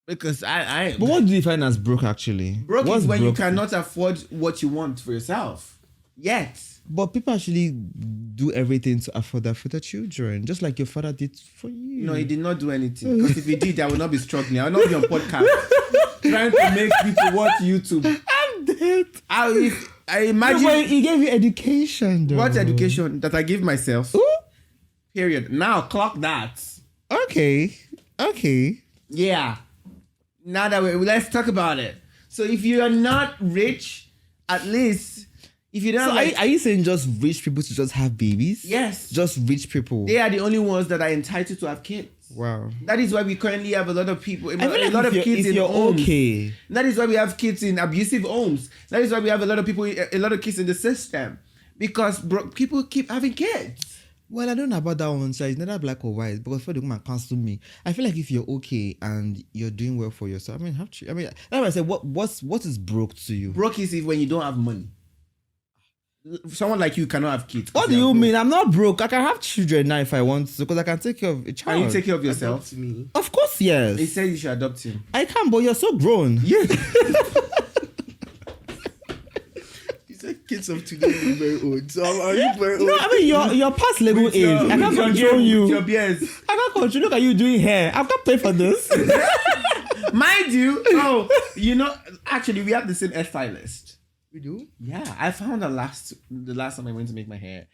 Because I But what do you define as broke actually? broke What's is when you broke? cannot afford what you want for yourself. Yet. But people actually do everything to afford that for their children, just like your father did for you. No, he did not do anything. Because if he did, I would not be struggling. I would not be on podcast trying to make people watch YouTube. I'm dead. I imagine But he gave you education, though. what education that I give myself. Ooh, Period. Now clock that. okay. Yeah. Now that let's talk about it. So if you are not rich, at least if you don't So like, are you saying just rich people to just have babies? yes, Just rich people. they are the only ones that are entitled to have kids. Wow. That is why we currently have a lot of people, I feel a like lot if of you're, kids if in you're homes. okay. That is why we have kids in abusive homes. That is why we have a lot of people, a lot of kids in the system, because people keep having kids. Well, I don't know about that one, so it's neither black or white. Because for the woman cancel me, I feel like if you're okay and you're doing well for yourself, I mean, that's why I said, what is broke to you? Broke is if when you don't have money. Someone like you cannot have kids. What do you mean? I'm not broke. I can have children now if I want to, because I can take care of a child. Can you take care of yourself? Adopt me. Of course, yes. He said you should adopt him. I can, but you're so grown. Yeah. He said kids of today are very old. So are you very old? No, I mean you're past legal age. I can't control you. Your beers. I can't control. Look at you doing hair. I've got to pay for this. Mind you, actually, we have the same hairstylist. We do? Yeah, I found the last time I went to make my hair.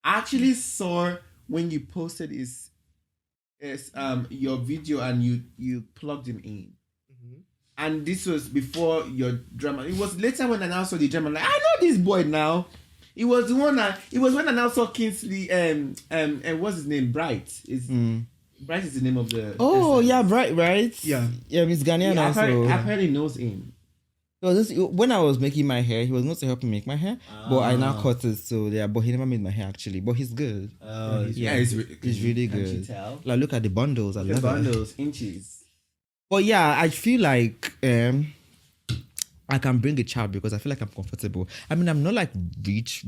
I actually saw when you posted your video and you plugged him in. And this was before your drama. It was later when I now saw the drama. I'm like, I know this boy now. It was when I now saw Kingsley and what's his name? Bright. Bright is the name of the. Oh yeah, Bright, right? Yeah. Yeah, Miss Ghanaian Yeah, also. apparently knows him. So when I was making my hair, he was going to help me make my hair, but I now cut it. So yeah, but he never made my hair actually. But he's good. He's really Can't good. you tell? Like look at the bundles. I The love it. bundles, inches. But yeah, I feel like I can bring a child because I feel like I'm comfortable. I mean, I'm not like rich,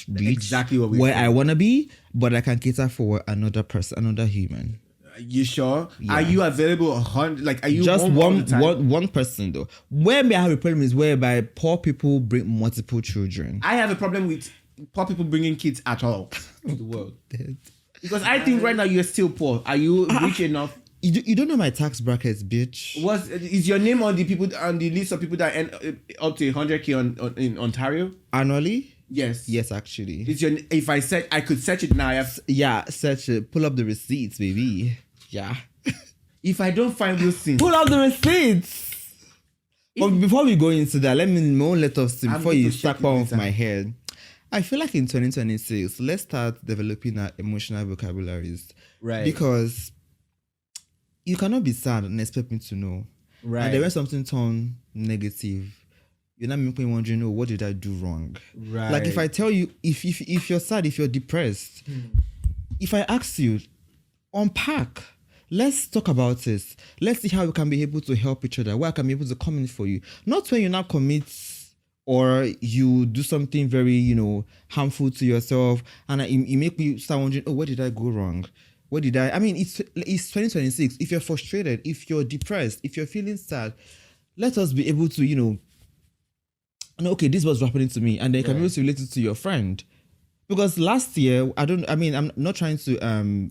Exactly what we where feel. I want to be, but I can cater for another person, another human. You sure? Yeah. Are you available 100? Like, are you Just home all the time? one person though. Where may I have a problem is whereby poor people bring multiple children. I have a problem with poor people bringing kids at all to the world. Because I think right now you're still poor. Are you rich enough? You don't know my tax brackets, bitch. Is your name on the list of people that end up to 100K in Ontario? Annually? Yes. Yes, actually. If I could search it now. Yeah, search it. Pull up the receipts, baby. Yeah. If I don't find those things, Pull up the receipts. But before we go into that, let us see I'm before going you to start check it off later. my head. I feel like in 2026, let's start developing our emotional vocabularies. Right. Because you cannot be sad and expect me to know. right. And there was something turned negative. You're not making me wondering, oh, what did I do wrong? Right. Like if I tell you, if you're sad, if you're depressed, if I ask you, unpack, let's talk about this. Let's see how we can be able to help each other, where I can be able to come in for you. Not when you now commit or you do something very, harmful to yourself and it make me start wondering, oh, where did I go wrong? What did I mean, it's 2026. If you're frustrated, if you're depressed, if you're feeling sad, let us be able to, know, okay, this was happening to me, and then you can be able to relate it to your friend. Because last year, I'm not trying to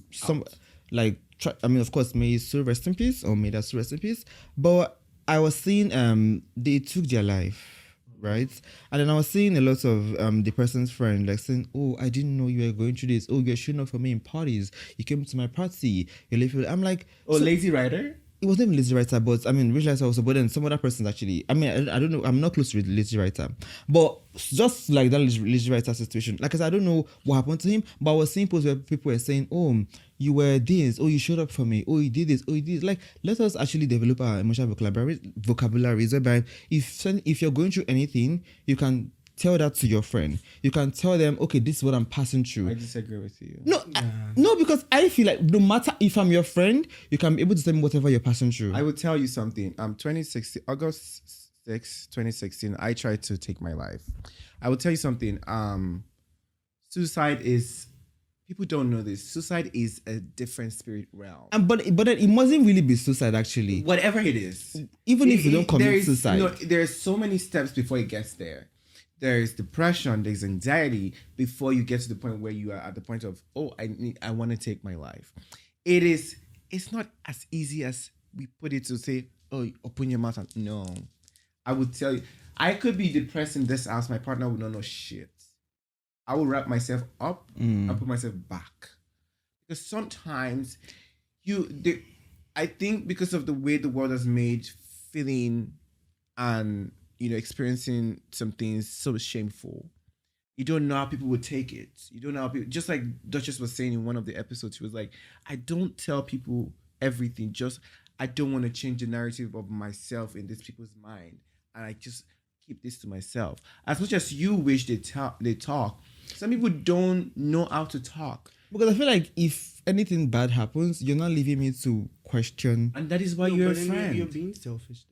of course, may his soul rest in peace, or may that soul rest in peace. But I was seeing they took their life, right? And then I was seeing a lot of the person's friend like saying, oh, I didn't know you were going through this. Oh, you're showing up for me in parties. You came to my party. You live. I'm like, Lazy Rider? it wasn't even Lazy Writer, but Rich Writer also, but then some other persons actually. I don't know. I'm not close to Lazy Writer, but just like that Lazy Writer situation, like I said, I don't know what happened to him, but I was seeing posts where people were saying, oh, you were this, oh, you showed up for me, oh, you did this, oh, you did. Like, let us actually develop our emotional vocabularies whereby if you're going through anything, you can tell that to your friend. You can tell them, okay, this is what I'm passing through. I disagree with you. No, because I feel like no matter if I'm your friend, you can be able to tell me whatever you're passing through. I will tell you something. 2016, August 6, 2016, I tried to take my life. I will tell you something. Suicide is, people don't know this. Suicide is a different spirit realm. But then it mustn't really be suicide actually. Whatever it is. Even if you don't commit suicide. There's so many steps before it gets there. There's depression, there's anxiety before you get to the point where you are at the point of, oh, I want to take my life. It's not as easy as we put it to say, oh, open your mouth and no. I would tell you, I could be depressed in this house, my partner would not know shit. I will wrap myself up and put myself back. Because sometimes I think because of the way the world has made feeling and experiencing some things so shameful. You don't know how people would take it. You don't know how people, just like Duchess was saying in one of the episodes, she was like, I don't tell people everything. Just, I don't want to change the narrative of myself in these people's mind. And I just keep this to myself. As much as you wish they talk, some people don't know how to talk. Because I feel like if anything bad happens, you're not leaving me to question. And that is why you're a friend. You're being selfish.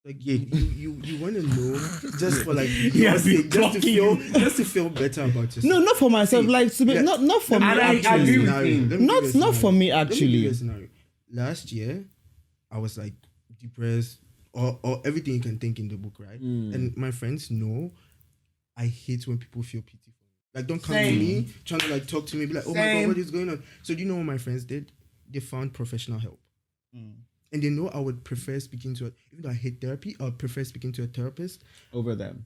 Like you want to know just for like Yeah, your sake, just to feel better about yourself. No, not for myself. Like to be, yeah. not for me. And I Actually, agree with Scenario. him. Let me give you a not for scenario. me. Let me give you a Actually, scenario. Last year, I was like depressed or everything you can think in the book, right? And my friends know I hate when people feel pity for me. Like, don't come to me trying to like talk to me, be like, oh my Same. God, what is going on? So do you know what my friends did? They found professional help. And they know I would prefer speaking to even though I hate therapy, I would prefer speaking to a therapist Over them.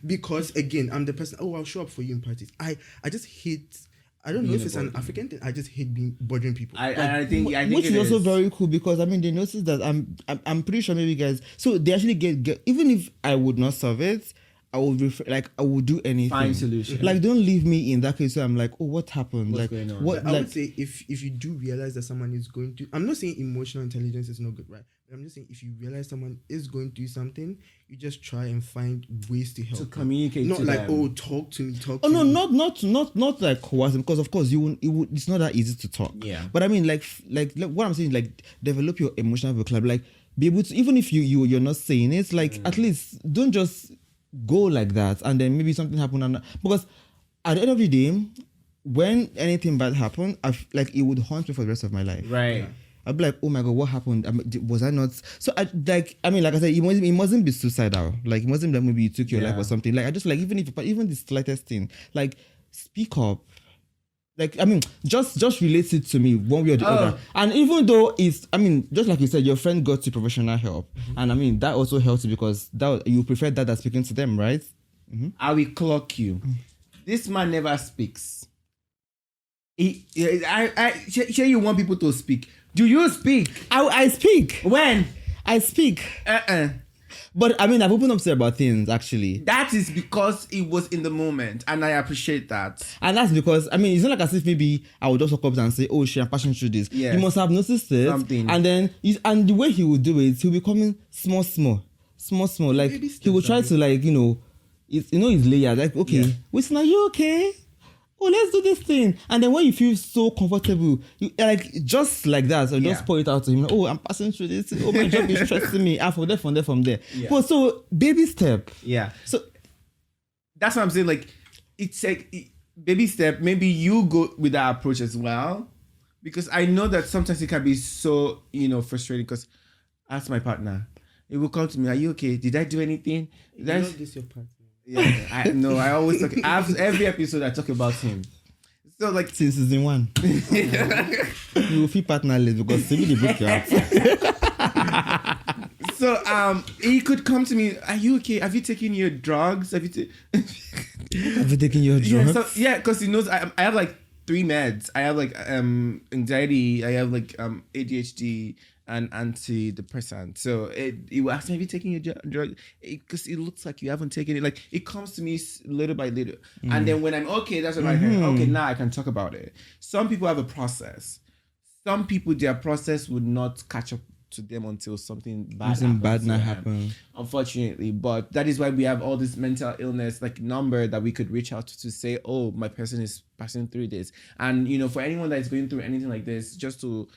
because again, I'm the person. Oh, I'll show up for you in parties. I just hate. I don't know if it's an African thing. I just hate being bothering people. I think which it is also is. very cool because I mean they noticed that I'm pretty sure maybe guys. So they actually get even if I would not solve it, I would I would do anything. Find solution. Like don't leave me in that case. So I'm like, oh, what happened? What's like going on? what? I Like would say if you do realize that someone is going to, I'm not saying emotional intelligence is not good, right? But I'm just saying if you realize someone is going through something, you just try and find ways to help. To them. communicate Not to like, them. oh, talk to me. oh no, not like coercive because of course it's not that easy to talk. Yeah. But I mean like what I'm saying like develop your emotional vocabulary, like be able to even if you're not saying it, like at least don't just go like that and then maybe something happened and because at the end of the day when anything bad happened like it would haunt me for the rest of my life. Right. I'd be like, oh my God, what happened? Was I not? So like I said, it mustn't be suicidal. Like it mustn't be like maybe you took your life or something. Like I just like even the slightest thing, like speak up. Like I mean, just relate it to me one way or the other. And even though it's, I mean, just like you said, your friend got you professional help, and I mean that also helps you because that you prefer that than speaking to them, right? I will clock you. This man never speaks. I sure you want people to speak. Do you speak? I speak. When? I speak. But I mean, I've opened up to you about things actually. That is because it was in the moment, and I appreciate that. And that's because, I mean, it's not like as if maybe I would just walk up and say, oh, shit, I'm passing through this. Yes. You must have noticed it. Something. And then, and the way he would do it, he'll be coming small. Like, Baby he would try to, like, it's layered. Like, okay, listen, are you okay? Oh, let's do this thing. And then when you feel so comfortable, you like just like that, so just pour it out to him. Oh, I'm passing through this. Oh, my job is stressing me. And from there. Yeah. But so baby step. Yeah. So That's what I'm saying. Like, it's like baby step. Maybe you go with that approach as well, because I know that sometimes it can be so frustrating. Because ask my partner, he will come to me. Are you okay? Did I do anything? Did I? This your partner. Yeah, I always talk. Every episode I talk about him. So like since season 1, you will feel partnerless because maybe they book you out. So he could come to me. Are you okay? Have you taken your drugs? Have you taken your drugs? Yeah, because he knows I have like 3 meds. I have like anxiety. I have like ADHD and antidepressant. So he will ask me, have you taken your drug? Because it looks like you haven't taken it. Like it comes to me little by little. And then when I'm okay, that's when okay, now I can talk about it. Some people have a process. Some people, their process would not catch up to them until something bad happens. Unfortunately. But that is why we have all this mental illness like number that we could reach out to say, oh, my person is passing through this. And for anyone that is going through anything like this, just to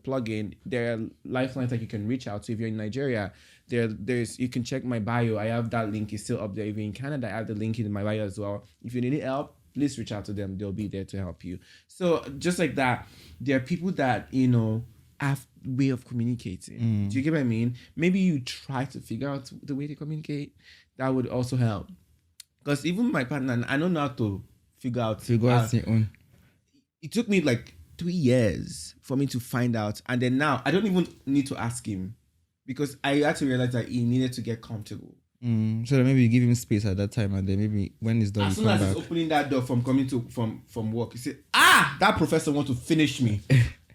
plug in, there are lifelines that you can reach out to. If you're in Nigeria, there's you can check my bio. I have that link, is still up there. If you're in Canada, I have the link in my bio as well. If you need help, please reach out to them. They'll be there to help you. So just like that, there are people that have way of communicating. Do you get what I mean? Maybe you try to figure out the way to communicate. That would also help. Because even my partner, I don't know how to figure out your own. It took me like 3 years for me to find out, and then now I don't even need to ask him because I had to realize that he needed to get comfortable. So that maybe you give him space at that time, and then maybe when he's done, as soon as he's opening that door from coming to from work, he said, that professor want to finish me.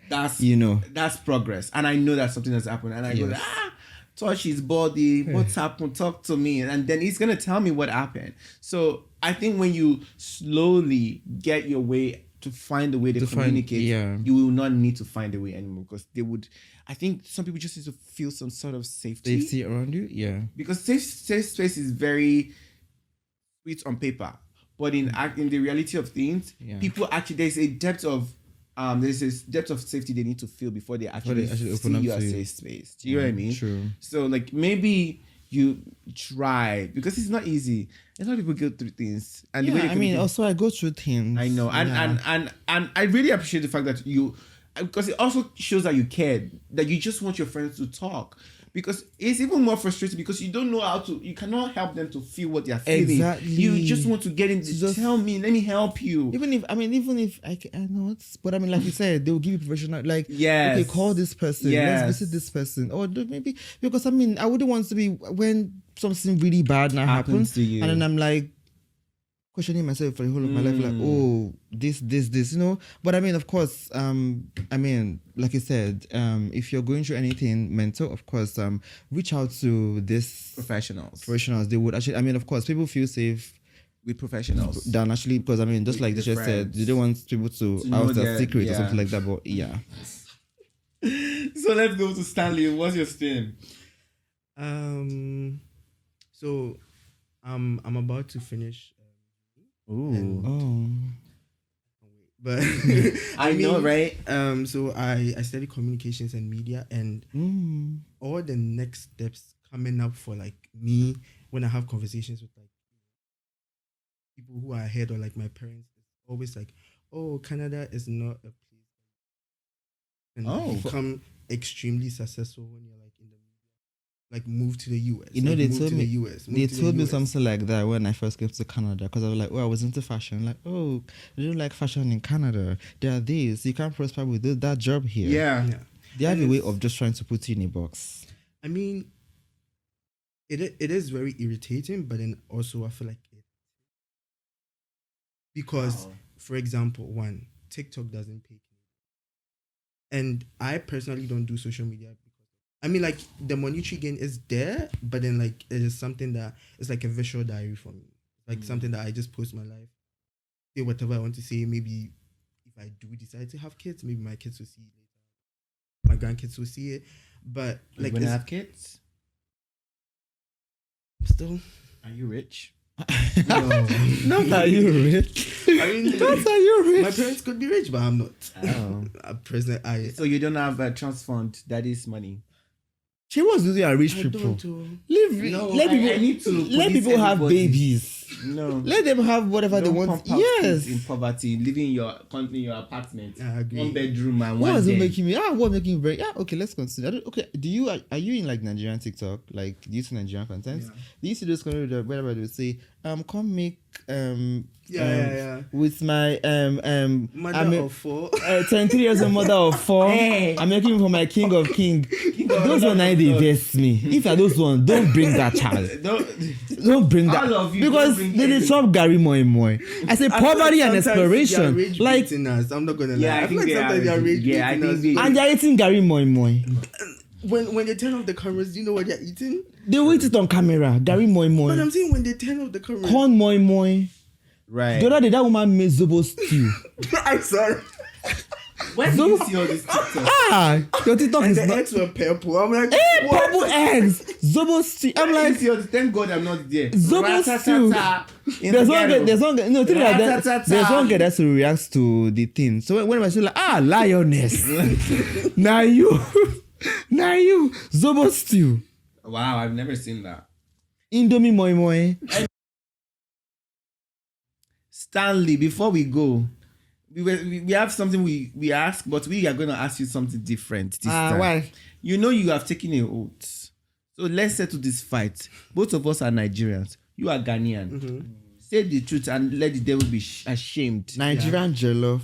That's that's progress, and I know that something has happened, and I go, touch his body, what's happened, talk to me, and then he's gonna tell me what happened. So I think when you slowly get your way to find a way to communicate, you will not need to find a way anymore, because I think some people just need to feel some sort of safety around you, because safe space is very sweet on paper, but in the reality of things, people actually there's a depth of safety they need to feel before they actually open see up your to you. safe space. Do you know what I mean? True. So like maybe you try, because it's not easy. A lot of people go through things, and the way they I mean, communicate- also I go through things. I know, and I really appreciate the fact that you, because it also shows that you care, that you just want your friends to talk. Because it's even more frustrating because you don't know how to, you cannot help them to feel what they're feeling. Exactly. You just want to get into, Just tell me, let me help you. Even if I know it's, but I mean, like you said, they will give you professional, like, Yes. okay, call this person, Yes. let's visit this person, or maybe, because I mean, I wouldn't want to be when something really bad now happens to you. and then I'm like questioning myself for the whole of my life, like, oh, this, you know. But I mean, of course, I mean, like you said, if you're going through anything mental, of course, reach out to this Professionals. They would actually, I mean, of course, people feel safe With professionals. than actually, because I mean, just like they just said, you don't want people to know out their their- secret or yeah. something like that. But yeah, So let's go to Stanley. What's your stream? So I'm about to finish, Ooh. oh, but I know, right? So I studied communications and media, and all the next steps coming up for like me when I have conversations with like people who are ahead or like my parents, it's always like, oh, Canada is not a place and become extremely successful when you're like in the media, like move to the US. you know, like, they move told to me the US, move they to the told me US. something like that when I first came to Canada, because I was like, oh, I was into fashion, like, oh, you don't like fashion in Canada, there are these, you can't prosper with that job here. Yeah. Yeah. They have And a way it's- of just trying to put you in a box. I mean, it is very irritating, but then also I feel like it, because for example, one, TikTok doesn't pay, and I personally don't do social media because I mean, like, the monetary gain is there, but then like it is something that is like a visual diary for me, like something that I just post my life, say whatever I want to say. Maybe if I do decide to have kids, maybe my kids will see it later, my grandkids will see it, but like When I it's have kids, still. are you rich? Not that you rich. I mean, Not that you rich. my parents could be rich, but I'm not. Oh. At present, So you don't have a trust fund, daddy's money. She was using our rich I people. don't. Let people I need to let police people have everybody. babies. No. Let them have whatever they Don't want. pump out kids in Yes. poverty, living in your apartment, I agree. 1 bedroom and What one was it den. making me? What making me very? Yeah. Okay, let's consider. Okay, do you are you in like Nigerian TikTok? Like, do you see Nigerian content? Yeah. Do you see those content wherever they would say, come make Yeah. with my Mother of four. 23 years old mother of 4. Hey. I'm making for my king of king. Those one I they vex me. If are those one, don't bring that child. Don't bring that, All of you, because don't bring they any. chop Gary moi. I say poverty and exploration, like, us. I'm not gonna lie. Yeah, I I feel think like they are sometimes they are rage- rage yeah, I baiting think us. they- and they're eating Gary moi. When they turn off the cameras, do you know what they're eating? They will eat it on camera. Gary moi. But I'm saying when they turn off the cameras. Corn moi. Right. The other day that woman made zobo stew. I'm sorry. Where do you see all this TikTok? Your TikTok And is the not. eggs were purple. I'm like, Hey, what? purple eggs, zobo stew. I'm Where do you like, see all this? Thank God I'm not there. Zobo stew. In There's the one ghetto. guy. There's one guy. No, think like that. Ra-ta-ta-ta. There's one guy that still reacts to the thing. So when I say like, lioness, now you, zobo stew, Wow, I've never seen that. Indomie moi. Stanley, before we go, we have something we ask, but we are going to ask you something different this time. Why? You know you have taken an oath. So let's settle this fight. Both of us are Nigerians. You are Ghanaian. Say the truth and let the devil be ashamed. Nigerian jollof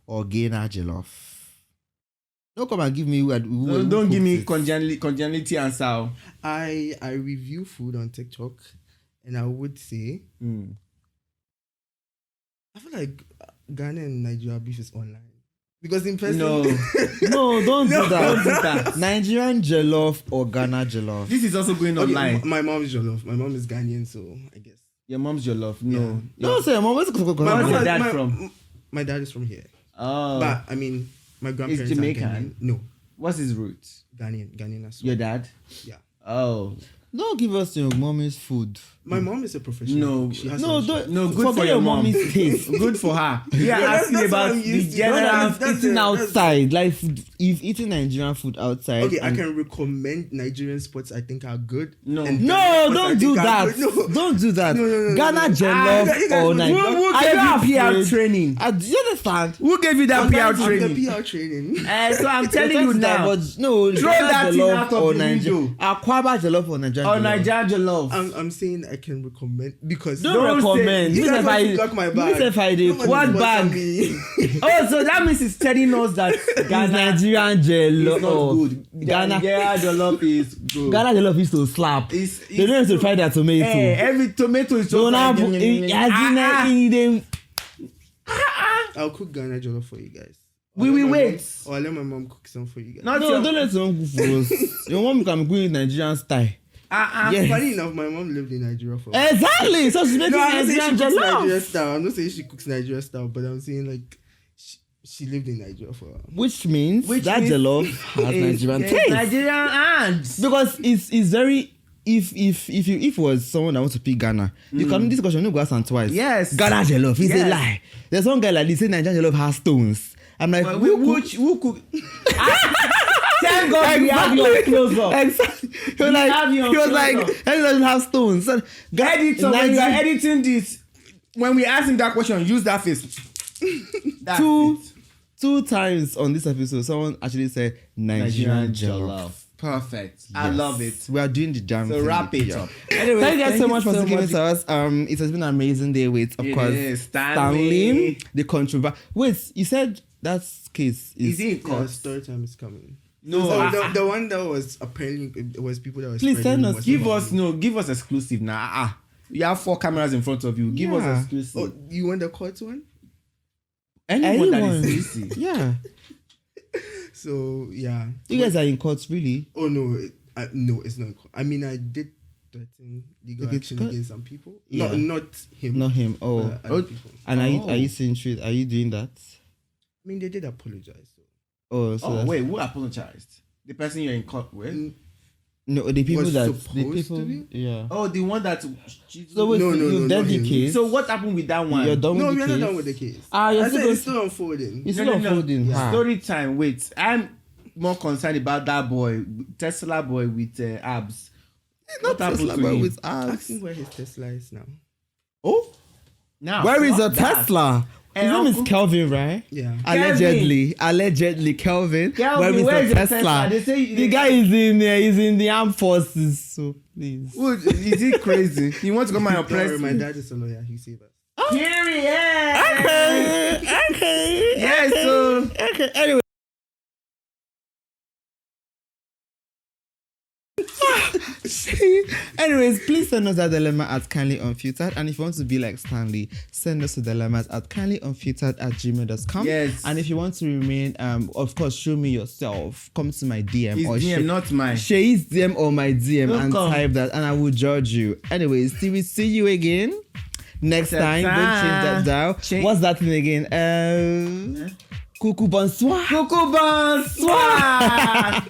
or Ghana jollof? Don't come and give me. Don't give me congeniality answer. I review food on TikTok, and I would say I feel like Ghana and Nigeria beef is online, because in person, No. No, don't do Don't do that. that. Nigerian jollof or Ghana jollof? This is also going Okay, online. my mom is Jollof. My mom is Ghanaian, so I guess. Your mom's your love. No. No, say, mom, where's Where's your the dad from? My dad is from here, Oh. but I mean, my grandparents Jamaican? are Ghanaian. No, What's his roots? Ghanaian as well. Your dad? Yeah. Oh. Don't give us your mommy's food. My mom is a professional. No, she has No, some- don't. No, good forget for your mom. mommy's taste. Good for her. Yeah, that's asking what about I'm the used to. general. That's Eating it, that's- outside, like if eating Nigerian food outside. Okay, I and- can recommend Nigerian spots I think are good. No. and No, Ghana spots I don't do think are that. good. No. Don't do that. No. Ghana Ah, jollof you guys or would- Nigeria. Who Are gave you you PR afraid? training? Do you understand? Who gave you that I'm PR the training? PR training. So I'm telling you now. But no, Throw Ghana that thing jollof out of or the Nigeria. window. Akwaba jollof or Nigerian Or jollof. Nigerian jollof. I'm saying I can recommend because Don't Don't recommend. say- you Even guys if want to I block my bag. even if I did Nobody what sponsor bag? me. Oh, so that means it's telling us that Ghana Nigerian jollof. is not good. Ghana Nigerian jollof is good. Ghana jollof used to slap. It's- They don't have to try their tomato. Every tomato is Don't have I'll cook Ghana jollof for you guys. We I'll let will my wait. mom- Or I'll let my mom cook some for you guys. Not No, your- don't let someone cook for us. Your mom can go in Nigerian style. Yes. Funny enough, my mom lived in Nigeria for. Exactly. So she's making No, I'm not saying Nigerian she cooks Nigeria jollof. style. I'm not saying she cooks Nigeria style, but I'm saying like she lived in Nigeria for. Which means Which that means jollof has Nigerian taste. Nigerian hands. Because it's very if it was someone that wants to pick Ghana, you can this question no go ask am twice. Yes. Ghana jollof is a Yes. lie. There's one guy like this say Nigerian jollof has stones. I'm like, Who cook? Thank God we have your close up. Exactly. He was We like, have your he was close like, up. it doesn't have stones. So, Editor, when you are Nigeria- editing this, when we ask him that question, use that face. That's two it. two times on this episode, someone actually said Nigerian jollof. Perfect. I Yes. love it. We are doing the damn So thing. wap it Yeah. up. Anyway, thank you guys so much for so sticking much. with us. It has been an amazing day with, of It course, is. Stanley. Stanley, the controversy. Wait, you said that case Is he in Yeah, court? story time is coming. No. So the one that was apparently it was people that was. Please spreading send us- was Give about us me. give us exclusive now. You have 4 cameras in front of you. Give Yeah. us exclusive. Oh, you want the court one? Anyone that Anyone. is easy. Yeah, So yeah. you guys are in court, really. Oh no, no, it's not. I mean, I did threaten legal Okay, action cut. against some people. Yeah. Not him. Not him. Oh, other people. and are Oh. you seeing truth? Are you doing that? I mean, they did apologize. So. Oh, so Oh that's- wait, who apologized? The person you're in court with? no, the people Was that the supposed people, to be? yeah. Oh, the one that. So wait, No, no, you've no, done not the him. case. So what happened with that one? You're done No, with we the are not case. done with the case. You're I said still it's still unfolding. It's No, still no, no. unfolding. Yeah. Ah. Story time. Wait, I'm more concerned about that boy, Tesla boy with abs. Not happened Tesla, to but him? with Ask us. him where his Tesla is now. Oh, Now, where is fuck a that. Tesla? His And name is Uncle- Kelvin, right? Yeah. Allegedly, Kelvin. Kelvin, where where is is the the Tesla? Tesla? They say- the guy is in the armed forces. So please. Who- Is he crazy? You want to come and Don't worry, oppress my me? dad is a lawyer. He saved us. Period. Okay. Yes, so Okay. Anyway. Anyways, please send us that dilemma at kindly unfiltered. And if you want to be like Stanley, send us the dilemmas at kindlyunfiltered@gmail.com. Yes. And if you want to remain, of course, show me yourself. Come to my DM his or DM, not mine. Shay's DM or my DM Don't and come. type that, and I will judge you. Anyways, till we see you again next time. Don't change that dial. Change- What's that thing again? Coucou bonsoir. Coucou, bonsoir.